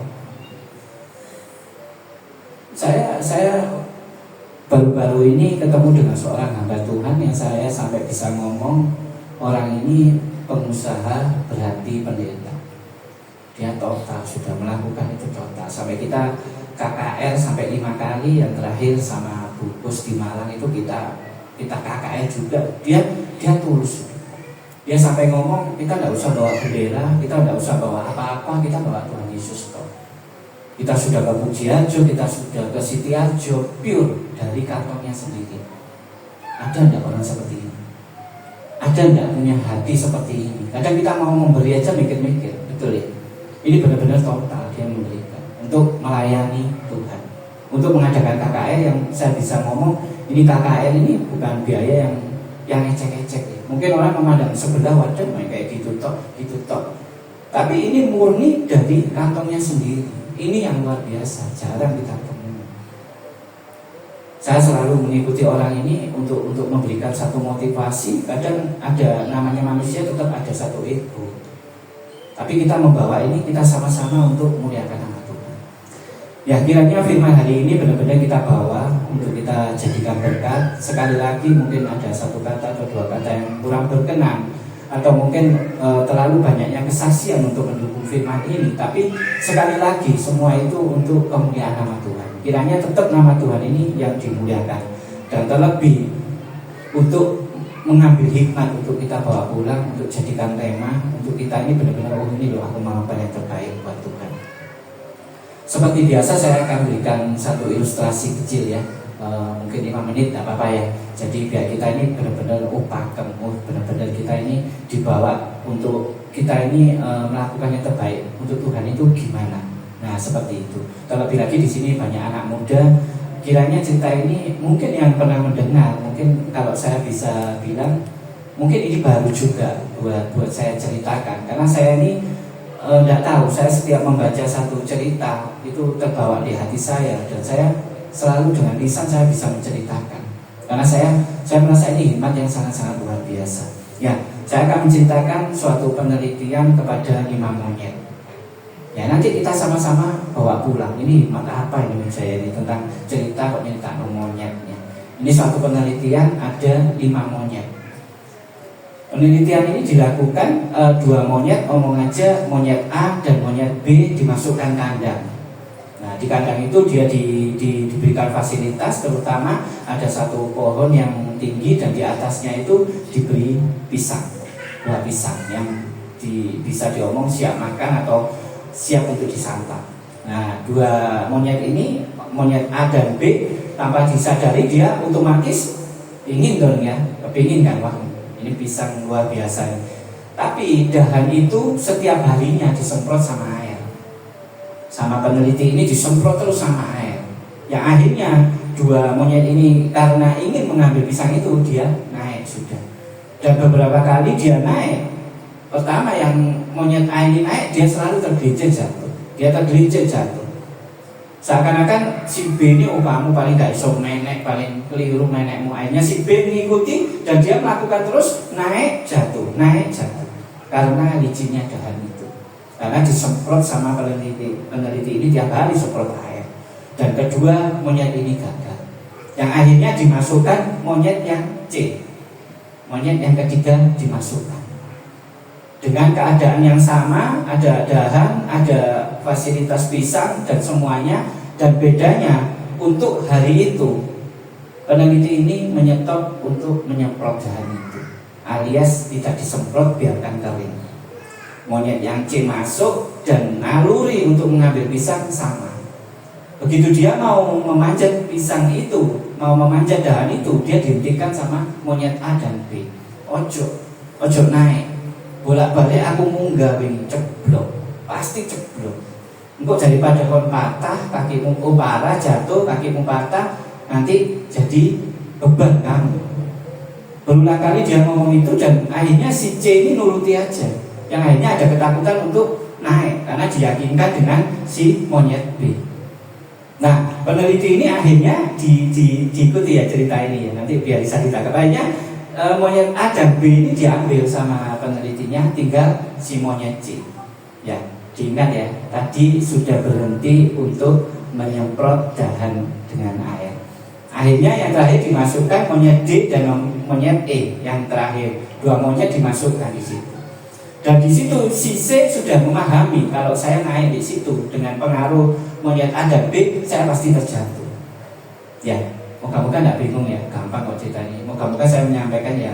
Speaker 5: Saya baru-baru ini ketemu dengan seorang hamba Tuhan yang saya sampai bisa ngomong, orang ini pengusaha berhati pendeta. Dia total, sudah melakukan itu total. Sampai kita KKR sampai 5 kali, yang terakhir sama Bungkus di Malang itu kita KKR juga. Dia tulus. Dia sampai ngomong, kita tidak usah bawa bendera, kita tidak usah bawa apa-apa, kita bawa Tuhan Yesus toh. Kita sudah ke Pujiarjo, kita sudah ke Sitiarjo, pure dari kantongnya sendiri. Ada tidak orang seperti ini? Ada tidak punya hati seperti ini? Kadang kita mau memberi aja mikir-mikir, betul ya? Ini benar-benar total dia memberikan untuk melayani Tuhan, untuk mengadakan KKR yang saya bisa ngomong, ini KKR ini bukan biaya yang ecek-ecek ya. Mungkin orang memandang sebelah, wadah kayak gitu tok. Tapi ini murni dari kantongnya sendiri. Ini yang luar biasa, jarang kita temui. Saya selalu mengikuti orang ini untuk memberikan satu motivasi. Kadang ada namanya manusia, tetap ada satu ego. Tapi kita membawa ini, kita sama-sama untuk memuliakan nama Tuhan. Ya, kiranya firman hari ini benar-benar kita bawa untuk kita jadikan berkat. Sekali lagi mungkin ada satu kata atau dua kata yang kurang berkenan, atau mungkin terlalu banyaknya kesaksian untuk mendukung firman ini. Tapi sekali lagi semua itu untuk kemuliaan nama Tuhan. Kiranya tetap nama Tuhan ini yang dimuliakan, dan terlebih untuk mengambil hikmat untuk kita bawa pulang, untuk jadikan tema untuk kita ini benar-benar, oh ini loh aku mau apa yang terbaik buat Tuhan. Seperti biasa saya akan berikan satu ilustrasi kecil ya, mungkin 5 menit tidak apa-apa ya. Jadi biar kita ini benar-benar pakem, benar-benar kita ini dibawa untuk kita ini melakukan yang terbaik untuk Tuhan itu gimana. Nah seperti itu. Terlebih lagi di sini banyak anak muda. Kiranya cerita ini mungkin yang pernah mendengar, mungkin kalau saya bisa bilang mungkin ini baru juga buat saya ceritakan. Karena saya ini tidak tahu, saya setiap membaca satu cerita itu terbawa di hati saya, dan saya selalu dengan lisan saya bisa menceritakan. Karena saya merasa ini hikmat yang sangat-sangat luar biasa. Ya, saya akan menceritakan suatu penelitian kepada 5 monyet. Ya, nanti kita sama-sama bawa pulang. Ini hikmat apa ini saya ini tentang cerita kok cerita monyetnya. Ini suatu penelitian, ada 5 monyet. Penelitian ini dilakukan 2 monyet, omong aja monyet A dan monyet B dimasukkan kandang. Nah, di kandang itu dia diberikan fasilitas, terutama ada satu pohon yang tinggi dan di atasnya itu diberi pisang, buah pisang yang bisa diomong siap makan atau siap untuk disantap. Nah, 2 monyet ini, monyet A dan B, tanpa disadari dia otomatis ingin dong ya, kepingin kan, wah ini pisang luar biasa. Tapi dahan itu setiap harinya disemprot sama air. Sama peneliti ini disemprot terus sama air. Yang akhirnya 2 monyet ini karena ingin mengambil pisang itu, dia naik sudah. Dan beberapa kali dia naik. Pertama yang monyet A ini naik, dia selalu tergelincir jatuh. Dia tergelincir jatuh. Seakan-akan si B ini, oh kamu paling gak iso nenek, paling keliru nenekmu. Akhirnya si B mengikuti dan dia melakukan terus, naik jatuh. Karena licinnya dahan itu. Karena disemprot sama peneliti ini tiap hari semprot air. Dan kedua monyet ini gagal. Yang akhirnya dimasukkan monyet yang C. Monyet yang ketiga dimasukkan. Dengan keadaan yang sama, ada dahan, ada fasilitas pisang dan semuanya. Dan bedanya untuk hari itu Peneliti ini menyetop untuk menyemprot dahan itu, alias tidak disemprot, biarkan kering. Monyet yang C masuk dan naluri untuk mengambil pisang sama. Begitu dia mau memanjat pisang itu, mau memanjat dahan itu, dia dihentikan sama monyet A dan B. Ojo naik, bolak-balik aku munggah wingi, ceblok, pasti ceblok. Engkau daripada kon patah, kakimu parah, jatuh, kakimu patah, nanti jadi beban kamu. Berulang kali dia ngomong itu dan akhirnya si C ini nuruti aja. Yang akhirnya ada ketakutan untuk naik karena diyakinkan dengan si monyet B. Nah, peneliti ini akhirnya diikuti ya cerita ini ya, nanti biar bisa ditangkap. Akhirnya monyet A dan B ini diambil sama penelitinya, tinggal si monyet C. Ya, diingat ya, tadi sudah berhenti untuk menyemprot dahan dengan air. Akhirnya yang terakhir dimasukkan monyet D dan monyet E. Yang terakhir dua monyet dimasukkan di situ. Dan di situ si C sudah memahami kalau saya naik di situ dengan pengaruh monyet A dan B, saya pasti terjatuh. Ya, moga-moga tidak bingung ya, gampang kok ceritanya. Moga-moga saya menyampaikan ya,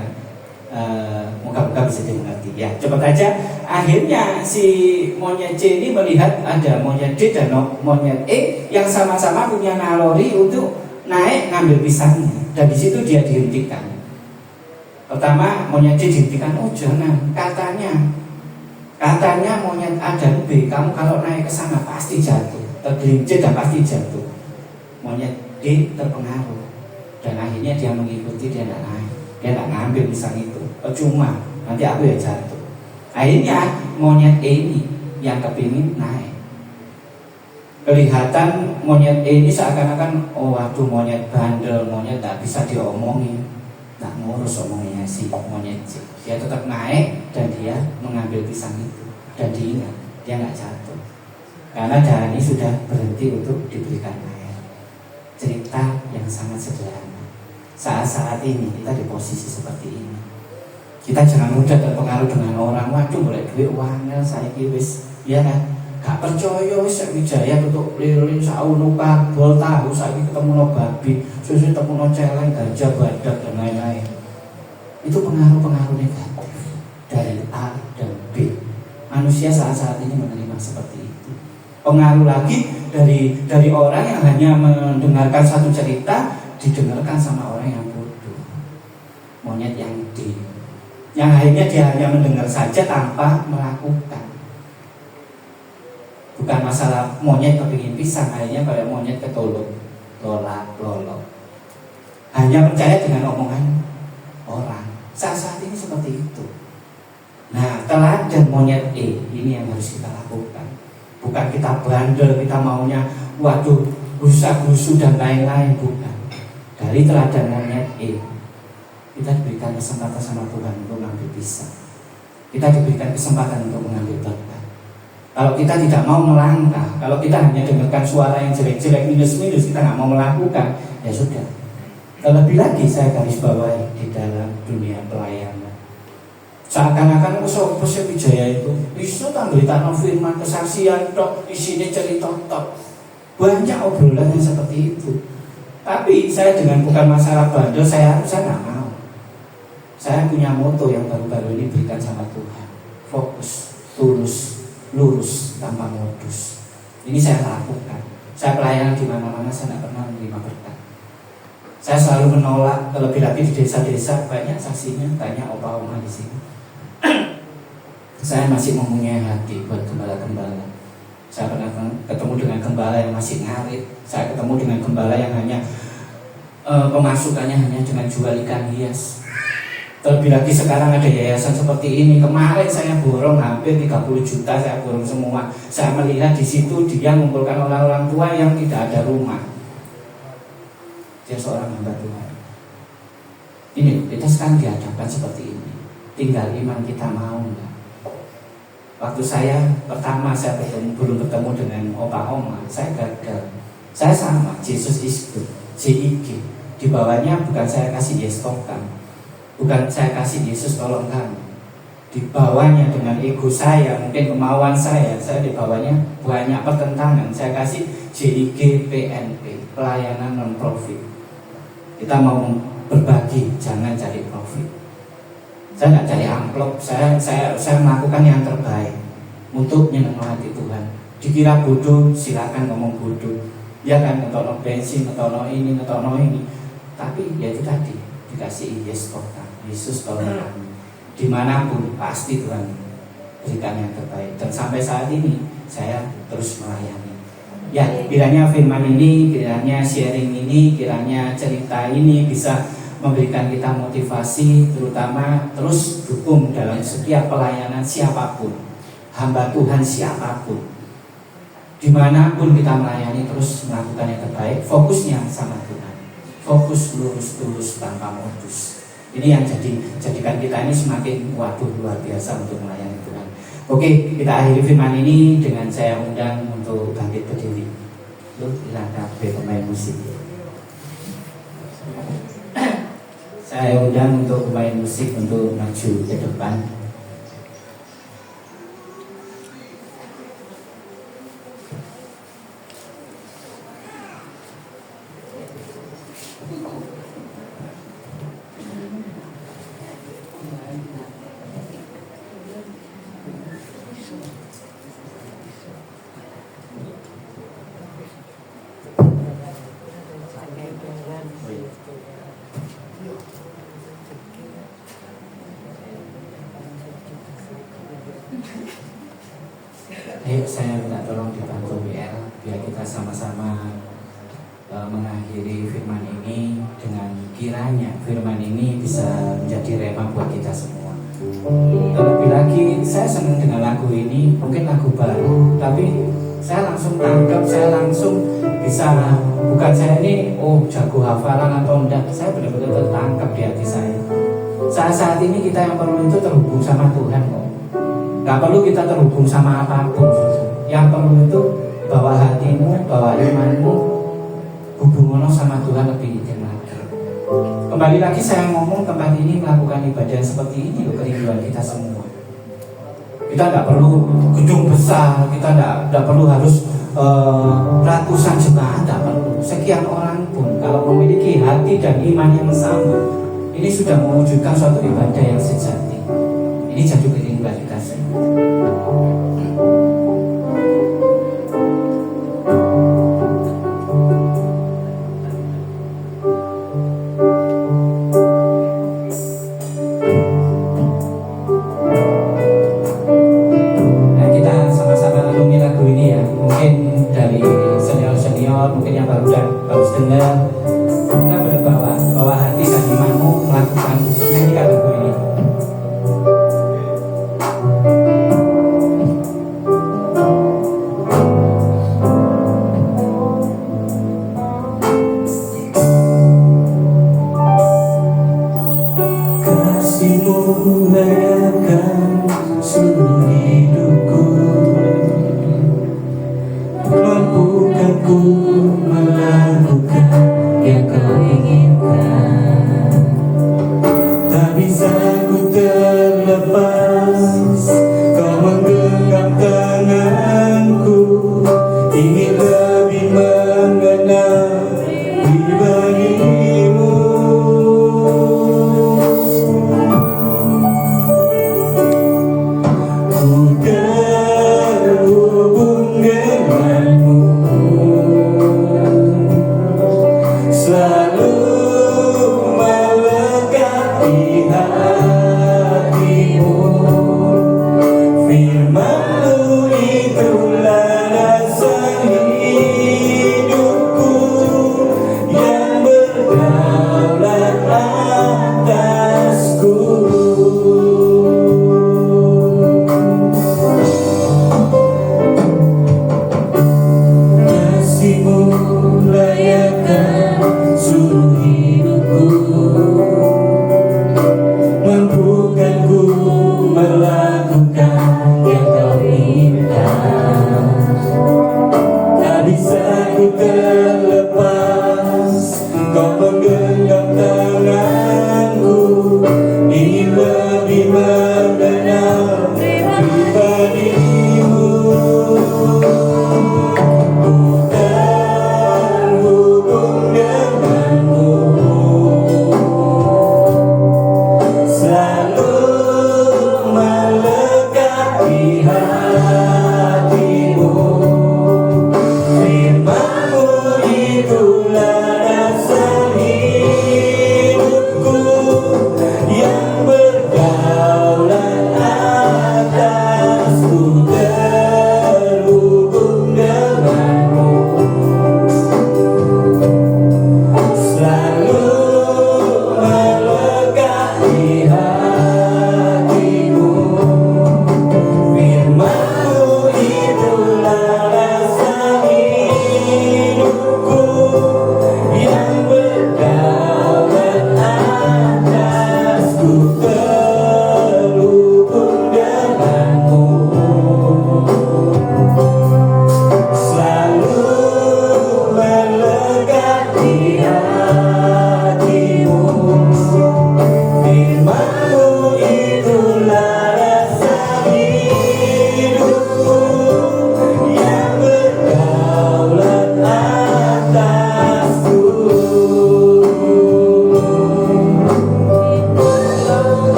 Speaker 5: moga-moga bisa dimengerti. Ya, cepat aja. Akhirnya si monyet C ini melihat ada monyet D dan monyet E yang sama-sama punya naluri untuk naik ngambil pisangnya. Dan di situ dia dihentikan. Pertama monyet D dihentikan, oh jangan, katanya monyet A dan B, kamu kalau naik ke sana pasti jatuh, tergelincir dan pasti jatuh. Monyet D terpengaruh dan akhirnya dia mengikuti, dia tidak naik, dia tidak ngambil pisang itu, percuma, nanti aku ya jatuh. Akhirnya monyet E ini yang kepingin naik. Kelihatan monyet E ini seakan-akan, oh waduh monyet bandel, monyet tak bisa diomongin, tak ngurus omongannya si monyet C. Dia tetap naik dan dia mengambil pisang itu. Dan diingat, dia nggak jatuh karena dahan ini sudah berhenti untuk diberikan air. Cerita yang sangat sederhana. Saat-saat ini kita di posisi seperti ini. Kita jangan mudah terpengaruh dengan orang. Waduh boleh duit uangnya saya wis, ya kan? Gak percaya wis Wijaya tutup lilin sauno kabel tahu saiki ketemu no babi, susu ketemu no celeng, gajah, badak dan lain-lain. Itu pengaruh-pengaruh negatif dari A dan B. Manusia saat-saat ini menerima seperti itu. Pengaruh lagi dari orang yang hanya mendengarkan satu cerita, didengarkan sama orang yang bodoh. Monyet yang D, yang akhirnya dia hanya mendengar saja tanpa melakukan. Bukan masalah monyet kepingin pisang, akhirnya kayak monyet ketolong, lolak. Hanya percaya dengan omongan orang. Saat-saat ini seperti itu. Nah, teladan monyet E ini yang harus kita lakukan. Bukan kita bandel, kita maunya waduh rusak-rusuh dan lain-lain, bukan. Dari teladan monyet E, kita diberikan kesempatan sama Tuhan untuk mengambil pisang. Kita diberikan kesempatan untuk mengambil berkat. Kalau kita tidak mau melangkah, kalau kita hanya dengarkan suara yang jelek-jelek, minus-minus, kita nggak mau melakukan, ya sudah. Terlebih lagi saya garis bawahi di dalam dunia pelayanan. Seakan-akan usaha Wijaya itu bisa beritakan firman kesaksian tok, isinya cerita tok. Banyak obrolan yang seperti itu. Tapi saya dengan bukan masalah bandel, saya nggak mau. Saya punya moto yang baru-baru ini berikan sama Tuhan. Fokus, tulus, lurus tanpa modus. Ini saya lakukan. Saya pelayanan di mana-mana, saya tidak pernah menerima berkat. Saya selalu menolak, terlebih lagi di desa-desa banyak saksinya, tanya opa-oma di sini. Saya masih mempunyai hati buat gembala-gembala. Saya pernah ketemu dengan gembala yang masih ngarit. Saya ketemu dengan gembala yang hanya pemasukannya hanya dengan jual ikan hias. Terlebih lagi sekarang ada yayasan seperti ini. Kemarin saya borong hampir 30 juta, saya borong semua. Saya melihat di situ dia mengumpulkan orang-orang tua yang tidak ada rumah. Dia seorang hamba Tuhan. Ini kita sekarang dihadapkan seperti ini. Tinggal iman kita mau enggak. Waktu saya pertama saya belum bertemu dengan opa-oma, saya gagal. Saya sama, Jesus is good, JIG. Di bawahnya bukan saya kasih yes token, bukan saya kasih Yesus tolong kamu. Di bawahnya dengan ego saya, mungkin kemauan saya di bawahnya banyak pertentangan. Saya kasih JIG PNP, pelayanan non profit. Kita mau berbagi, jangan cari profit. Saya nggak cari amplop, saya melakukan yang terbaik untuk menyenangkan hati Tuhan. Dikira bodoh, silakan ngomong bodoh. Ya kan, ngetono bensin, ngetono ini. Tapi ya itu tadi, dikasih Yesus tolong kami. Dimanapun pasti Tuhan berikan yang terbaik. Dan sampai saat ini saya terus melayani. Ya, kiranya firman ini, kiranya sharing ini, kiranya cerita ini bisa memberikan kita motivasi, terutama terus dukung dalam setiap pelayanan siapapun, hamba Tuhan siapapun, dimanapun kita melayani, terus melakukan yang terbaik, fokusnya sama Tuhan, fokus lurus tanpa modus. Ini yang jadikan kita ini semakin luar biasa untuk melayani Tuhan. Oke, kita akhiri firman ini dengan saya undang untuk bangkit berdiri. Silakan pemain musik. Saya undang untuk pemain musik untuk maju ke depan. Ayo saya minta tolong dibantu WL biar kita sama-sama mengakhiri firman ini dengan kiranya firman ini bisa menjadi rema buat kita semua. Terlebih lagi saya senang dengan lagu ini, mungkin lagu baru, tapi saya langsung tangkap, saya langsung bisa, bukan saya ini jago hafalan atau enggak, saya benar-benar tertangkap di hati saya. Saat ini kita yang perlu itu terhubung sama Tuhan kok. Gak perlu kita terhubung sama apapun. Yang perlu itu bawa hatimu, bawa imanmu, hubunganmu sama Tuhan lebih intim lagi. Kembali lagi saya ngomong, tempat ini melakukan ibadah seperti ini loh, kerinduan kita semua. Kita gak perlu gedung besar, kita gak perlu harus ratusan jemaat, gak perlu. Sekian orang pun kalau memiliki hati dan iman yang sama, ini sudah mewujudkan suatu ibadah yang sejati. Ini jadi kerinduan kita semua. Nah, kita sama-sama renungi lagu ini ya. Mungkin dari senior-senior, mungkin yang baru dengar, kita bawa hati dan imanmu melakukan nyanyikan lagu ini.
Speaker 7: Kasih-Mu layakan seluruh hidupku, mampukanku melakukan yang Kau inginkan. Tak bisa ku terlepas, Kau menggenggam tanganku, ingin lebih mengenal pribadi-Mu. Ku terhubung denganmu,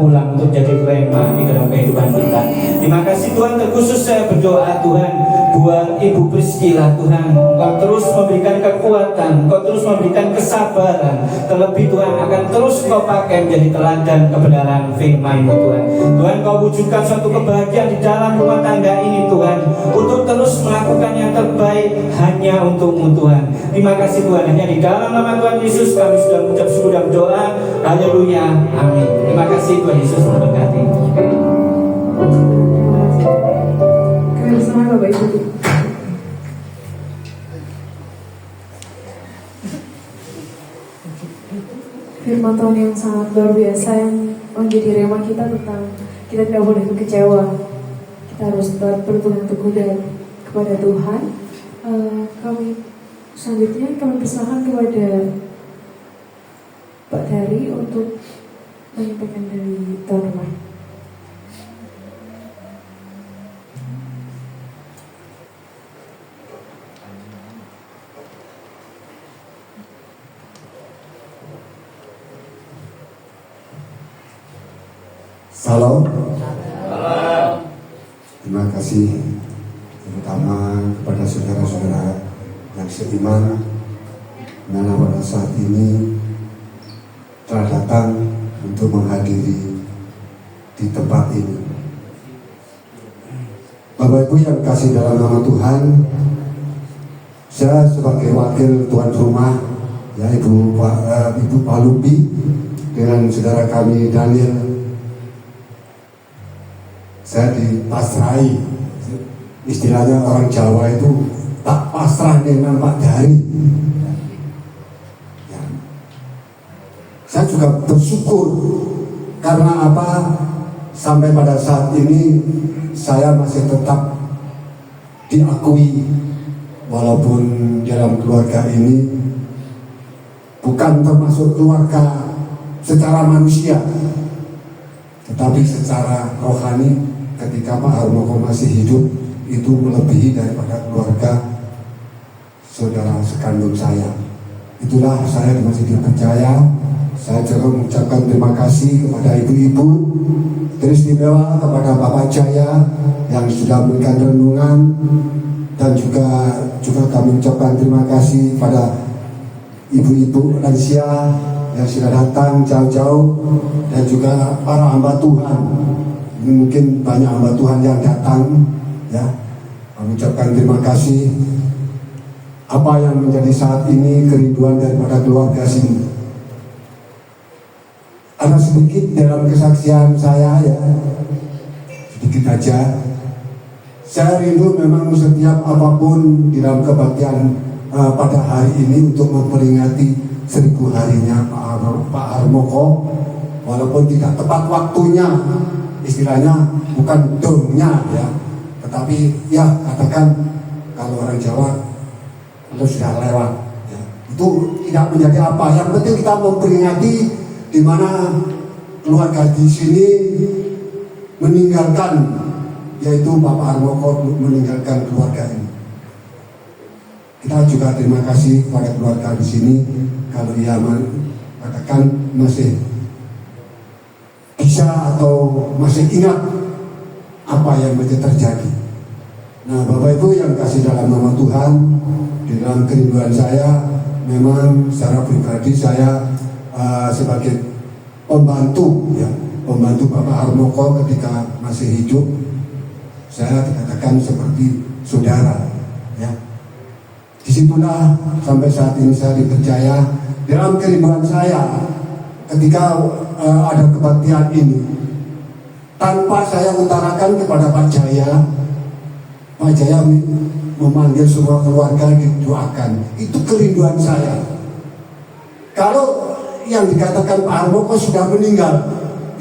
Speaker 5: pulang untuk jadi rema di dalam kehidupan kita. Terima kasih Tuhan, terkhusus saya berdoa Tuhan buat Ibu Priscilla Tuhan. Engkau terus memberikan kekuatan, Engkau terus memberikan kesabaran. Terlebih Tuhan akan terus Engkau pakai menjadi teladan kebenaran firman-Mu Tuhan. Tuhan, Engkau wujudkan suatu kebahagiaan di dalam rumah tangga ini Tuhan, untuk terus melakukan yang terbaik hanya untuk-Mu Tuhan. Terima kasih Tuhan, hanya di dalam nama Tuhan Yesus kami sudah mengucap syukur dan berdoa. Haleluya, amin. Terima kasih Tuhan Yesus memberkati.
Speaker 1: Kami bersama Bapak Ibu. Firman Tuhan yang sangat luar biasa yang menjadi rema kita tentang kita tidak boleh kecewa. Kita harus tetap berpegang teguh dan kepada Tuhan. Kami selanjutnya kami persilakan kepada Pak Dari untuk menyampaikan dari tuan rumah.
Speaker 8: Salam. Terima kasih terutama kepada saudara-saudara yang seiman, mana pada saat ini telah datang untuk menghadiri di tempat ini. Bapak Ibu yang kasih dalam nama Tuhan, saya sebagai wakil tuan rumah, ya Ibu Palumbi dengan saudara kami Daniel, saya dipasrai, istilahnya orang Jawa itu tak pasrah dengan Pak Dari. Ya. Saya juga bersyukur karena apa? Sampai pada saat ini saya masih tetap diakui, walaupun dalam keluarga ini bukan termasuk keluarga secara manusia, tetapi secara rohani. Ketika Pak Harmoko masih hidup, itu melebihi daripada keluarga saudara sekandung saya. Itulah saya masih dipercaya. Saya juga mengucapkan terima kasih kepada ibu-ibu, teristimewa kepada Bapak Jaya yang sudah memberikan renungan, dan juga kami ucapkan terima kasih pada ibu-ibu lansia yang sudah datang jauh-jauh, dan juga para hamba Tuhan. Mungkin banyak hamba Tuhan yang datang, ya. Kami ucapkan terima kasih. Apa yang menjadi saat ini kerinduan daripada keluarga sini. Ada sedikit dalam kesaksian saya, ya, sedikit aja. Saya rindu memang setiap apapun di dalam kebaktian pada hari ini untuk memperingati 1000 harinya Pak Harmoko, walaupun tidak tepat waktunya. Istilahnya bukan domnya, ya, tetapi ya katakan kalau orang Jawa itu sudah lewat, ya. Itu tidak menjadi apa. Yang penting kita memperingati di mana keluarga di sini meninggalkan, yaitu Bapak Harmoko meninggalkan keluarga ini. Kita juga terima kasih kepada keluarga di sini kalau ia katakan masih bisa atau masih ingat apa yang masih terjadi. Nah, Bapak Ibu yang kasih dalam nama Tuhan, di dalam kerinduan saya, memang secara pribadi saya sebagai pembantu, ya, pembantu Bapak Harmoko ketika masih hidup, saya dikatakan seperti saudara, ya. Disitulah sampai saat ini saya dipercaya dalam kerinduan saya ketika ada kebaktian ini, tanpa saya utarakan kepada Pak Jaya memanggil semua keluarga didoakan. Itu kerinduan saya. Kalau yang dikatakan Pak Harmoko sudah meninggal,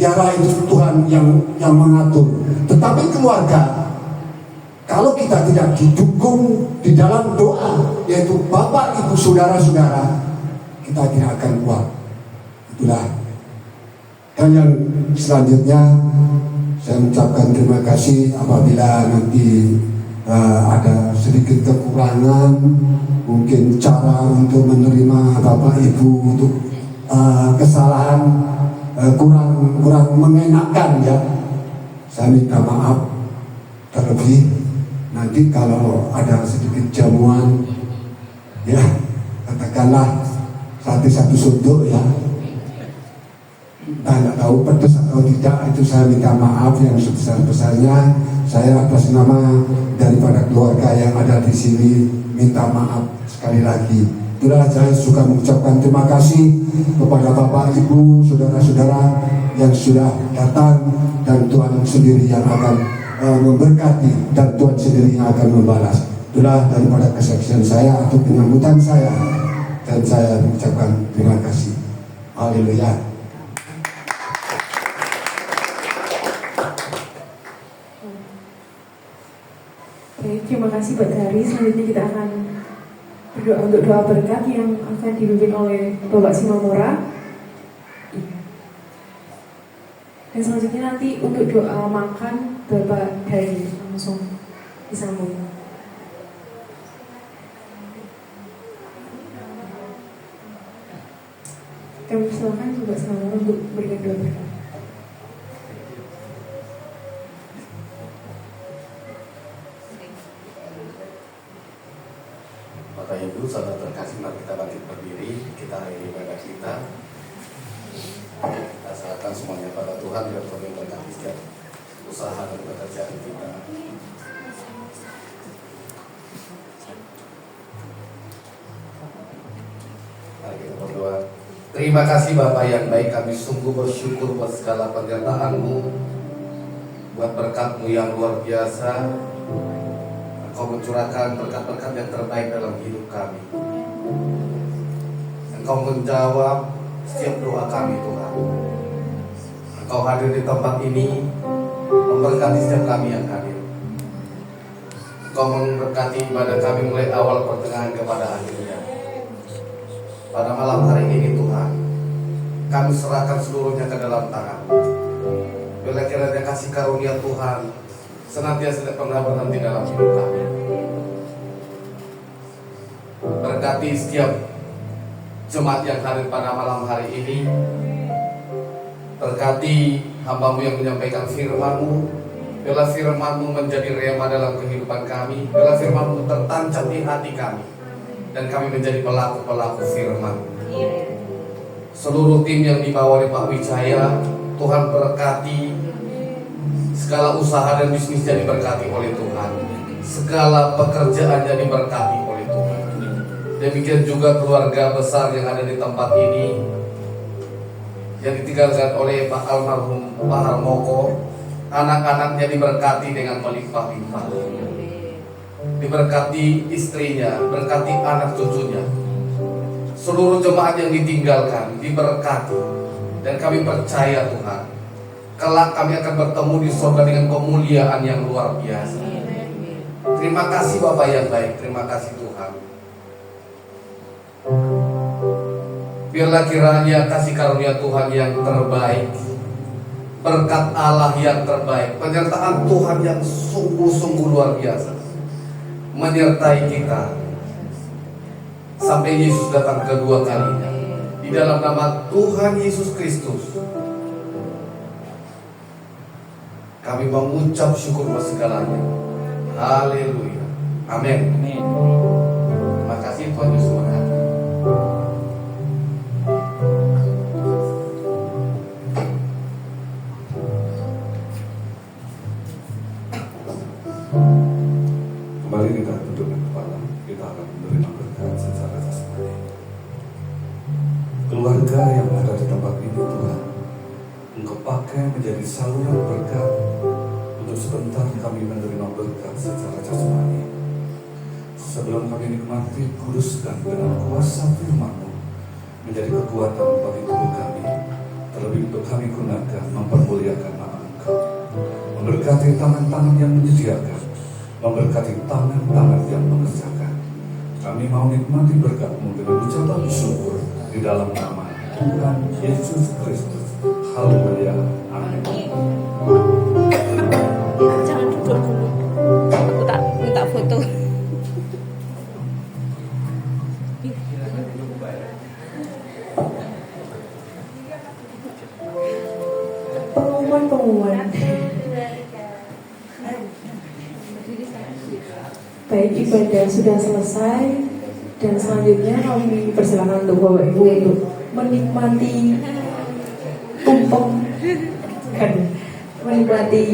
Speaker 8: biarlah itu Tuhan yang mengatur. Tetapi keluarga, kalau kita tidak didukung di dalam doa, yaitu Bapak, Ibu, Saudara-saudara, kita tidak akan kuat. Itulah. Dan yang selanjutnya, saya mengucapkan terima kasih apabila nanti ada sedikit kekurangan, mungkin cara untuk menerima Bapak Ibu untuk kesalahan kurang mengenakan ya, saya minta maaf. Terlebih nanti kalau ada sedikit jamuan ya, katakanlah satu sunduk ya, tidak tahu pedas atau tidak, itu saya minta maaf yang sebesar-besarnya. Saya atas nama daripada keluarga yang ada di sini minta maaf sekali lagi. Itulah saya suka mengucapkan terima kasih kepada Bapak, Ibu, saudara-saudara yang sudah datang, dan Tuhan sendiri yang akan memberkati, dan Tuhan sendiri yang akan membalas. Itulah daripada kesaksian saya atau penyambutan saya, dan saya mengucapkan terima kasih. Haleluya.
Speaker 1: Oke, terima kasih Pak Dari. Selanjutnya kita akan berdoa untuk doa berkat yang akan dipimpin oleh Bapak Simamora. Dan selanjutnya nanti untuk doa makan Bapak Dari langsung disambung. Kami persilakan Bapak Simamora untuk berikan doa berkat.
Speaker 9: Bapak Ibu, saudara terkasih, mari kita bangkit berdiri, kita akhiri ibadah kita. Kita serahkan semuanya pada Tuhan, biar Tuhan yang berkati setiap usaha dan pekerjaan kita. Mari kita berdoa. Terima kasih Bapak yang baik, kami sungguh bersyukur buat segala penyertaan-Mu, buat berkat-Mu yang luar biasa. Engkau mencurahkan berkat-berkat yang terbaik dalam hidup kami. Engkau menjawab setiap doa kami, Tuhan. Engkau hadir di tempat ini, memberkati setiap kami yang hadir. Engkau memberkati ibadah kami mulai awal, pertengahan, kepada akhirnya. Pada malam hari ini, Tuhan, kami serahkan seluruhnya ke dalam tangan. Bila kiranya kasih karunia Tuhan senantiasa tidak pernah berhenti dalam hidup kami. Berkati setiap jemaat yang hadir pada malam hari ini. Berkati hamba-Mu yang menyampaikan firman-Mu. Bila firman-Mu menjadi rema dalam kehidupan kami, bila firman-Mu tertancap di hati kami, dan kami menjadi pelaku-pelaku firman. Seluruh tim yang dibawa oleh Pak Wijaya, Tuhan berkati. Segala usaha dan bisnisnya diberkati oleh Tuhan. Segala pekerjaannya diberkati oleh Tuhan. Demikian juga keluarga besar yang ada di tempat ini, yang ditinggalkan oleh Pak almarhum Pak Harmoko. Anak-anaknya diberkati dengan melimpah-limpah. Diberkati istrinya, berkati anak cucunya. Seluruh jemaat yang ditinggalkan diberkati. Dan kami percaya Tuhan, kelak kami akan bertemu di surga dengan kemuliaan yang luar biasa. Terima kasih Bapak yang baik, terima kasih Tuhan. Biarlah kiranya kasih karunia Tuhan yang terbaik, berkat Allah yang terbaik, penyertaan Tuhan yang sungguh-sungguh luar biasa menyertai kita sampai Yesus datang kedua kalinya. Di dalam nama Tuhan Yesus Kristus kami mengucap syukur buat segalanya. Haleluya. Amin. Terima kasih, Tuhan Yesus memberkati.
Speaker 2: Kembali kita duduk dengan kepala, kita akan menerima berkat secara jasmani. Keluarga yang ada di tempat ini, Tuhan, Engkau pakai menjadi saluran berkat. Untuk sebentar kami menerima berkat secara jasmani. Sebelum kami nikmati, kuduskan dengan kuasa firman-Mu menjadi kekuatan bagi tubuh kami. Terlebih untuk kami gunakan mempermuliakan nama Engkau. Memberkati tangan-tangan yang menyediakan, memberkati tangan-tangan yang mengerjakan. Kami mau nikmati berkat-Mu dengan ucapan syukur di dalam nama Tuhan Yesus Kristus. Haleluya. Amin.
Speaker 10: Jangan duduk dulu. Aku tak minta foto.
Speaker 1: pengumuman. Baik, ibadah sudah selesai dan selanjutnya kami persilakan untuk Bapak Ibu untuk menikmati tumpeng, menikmati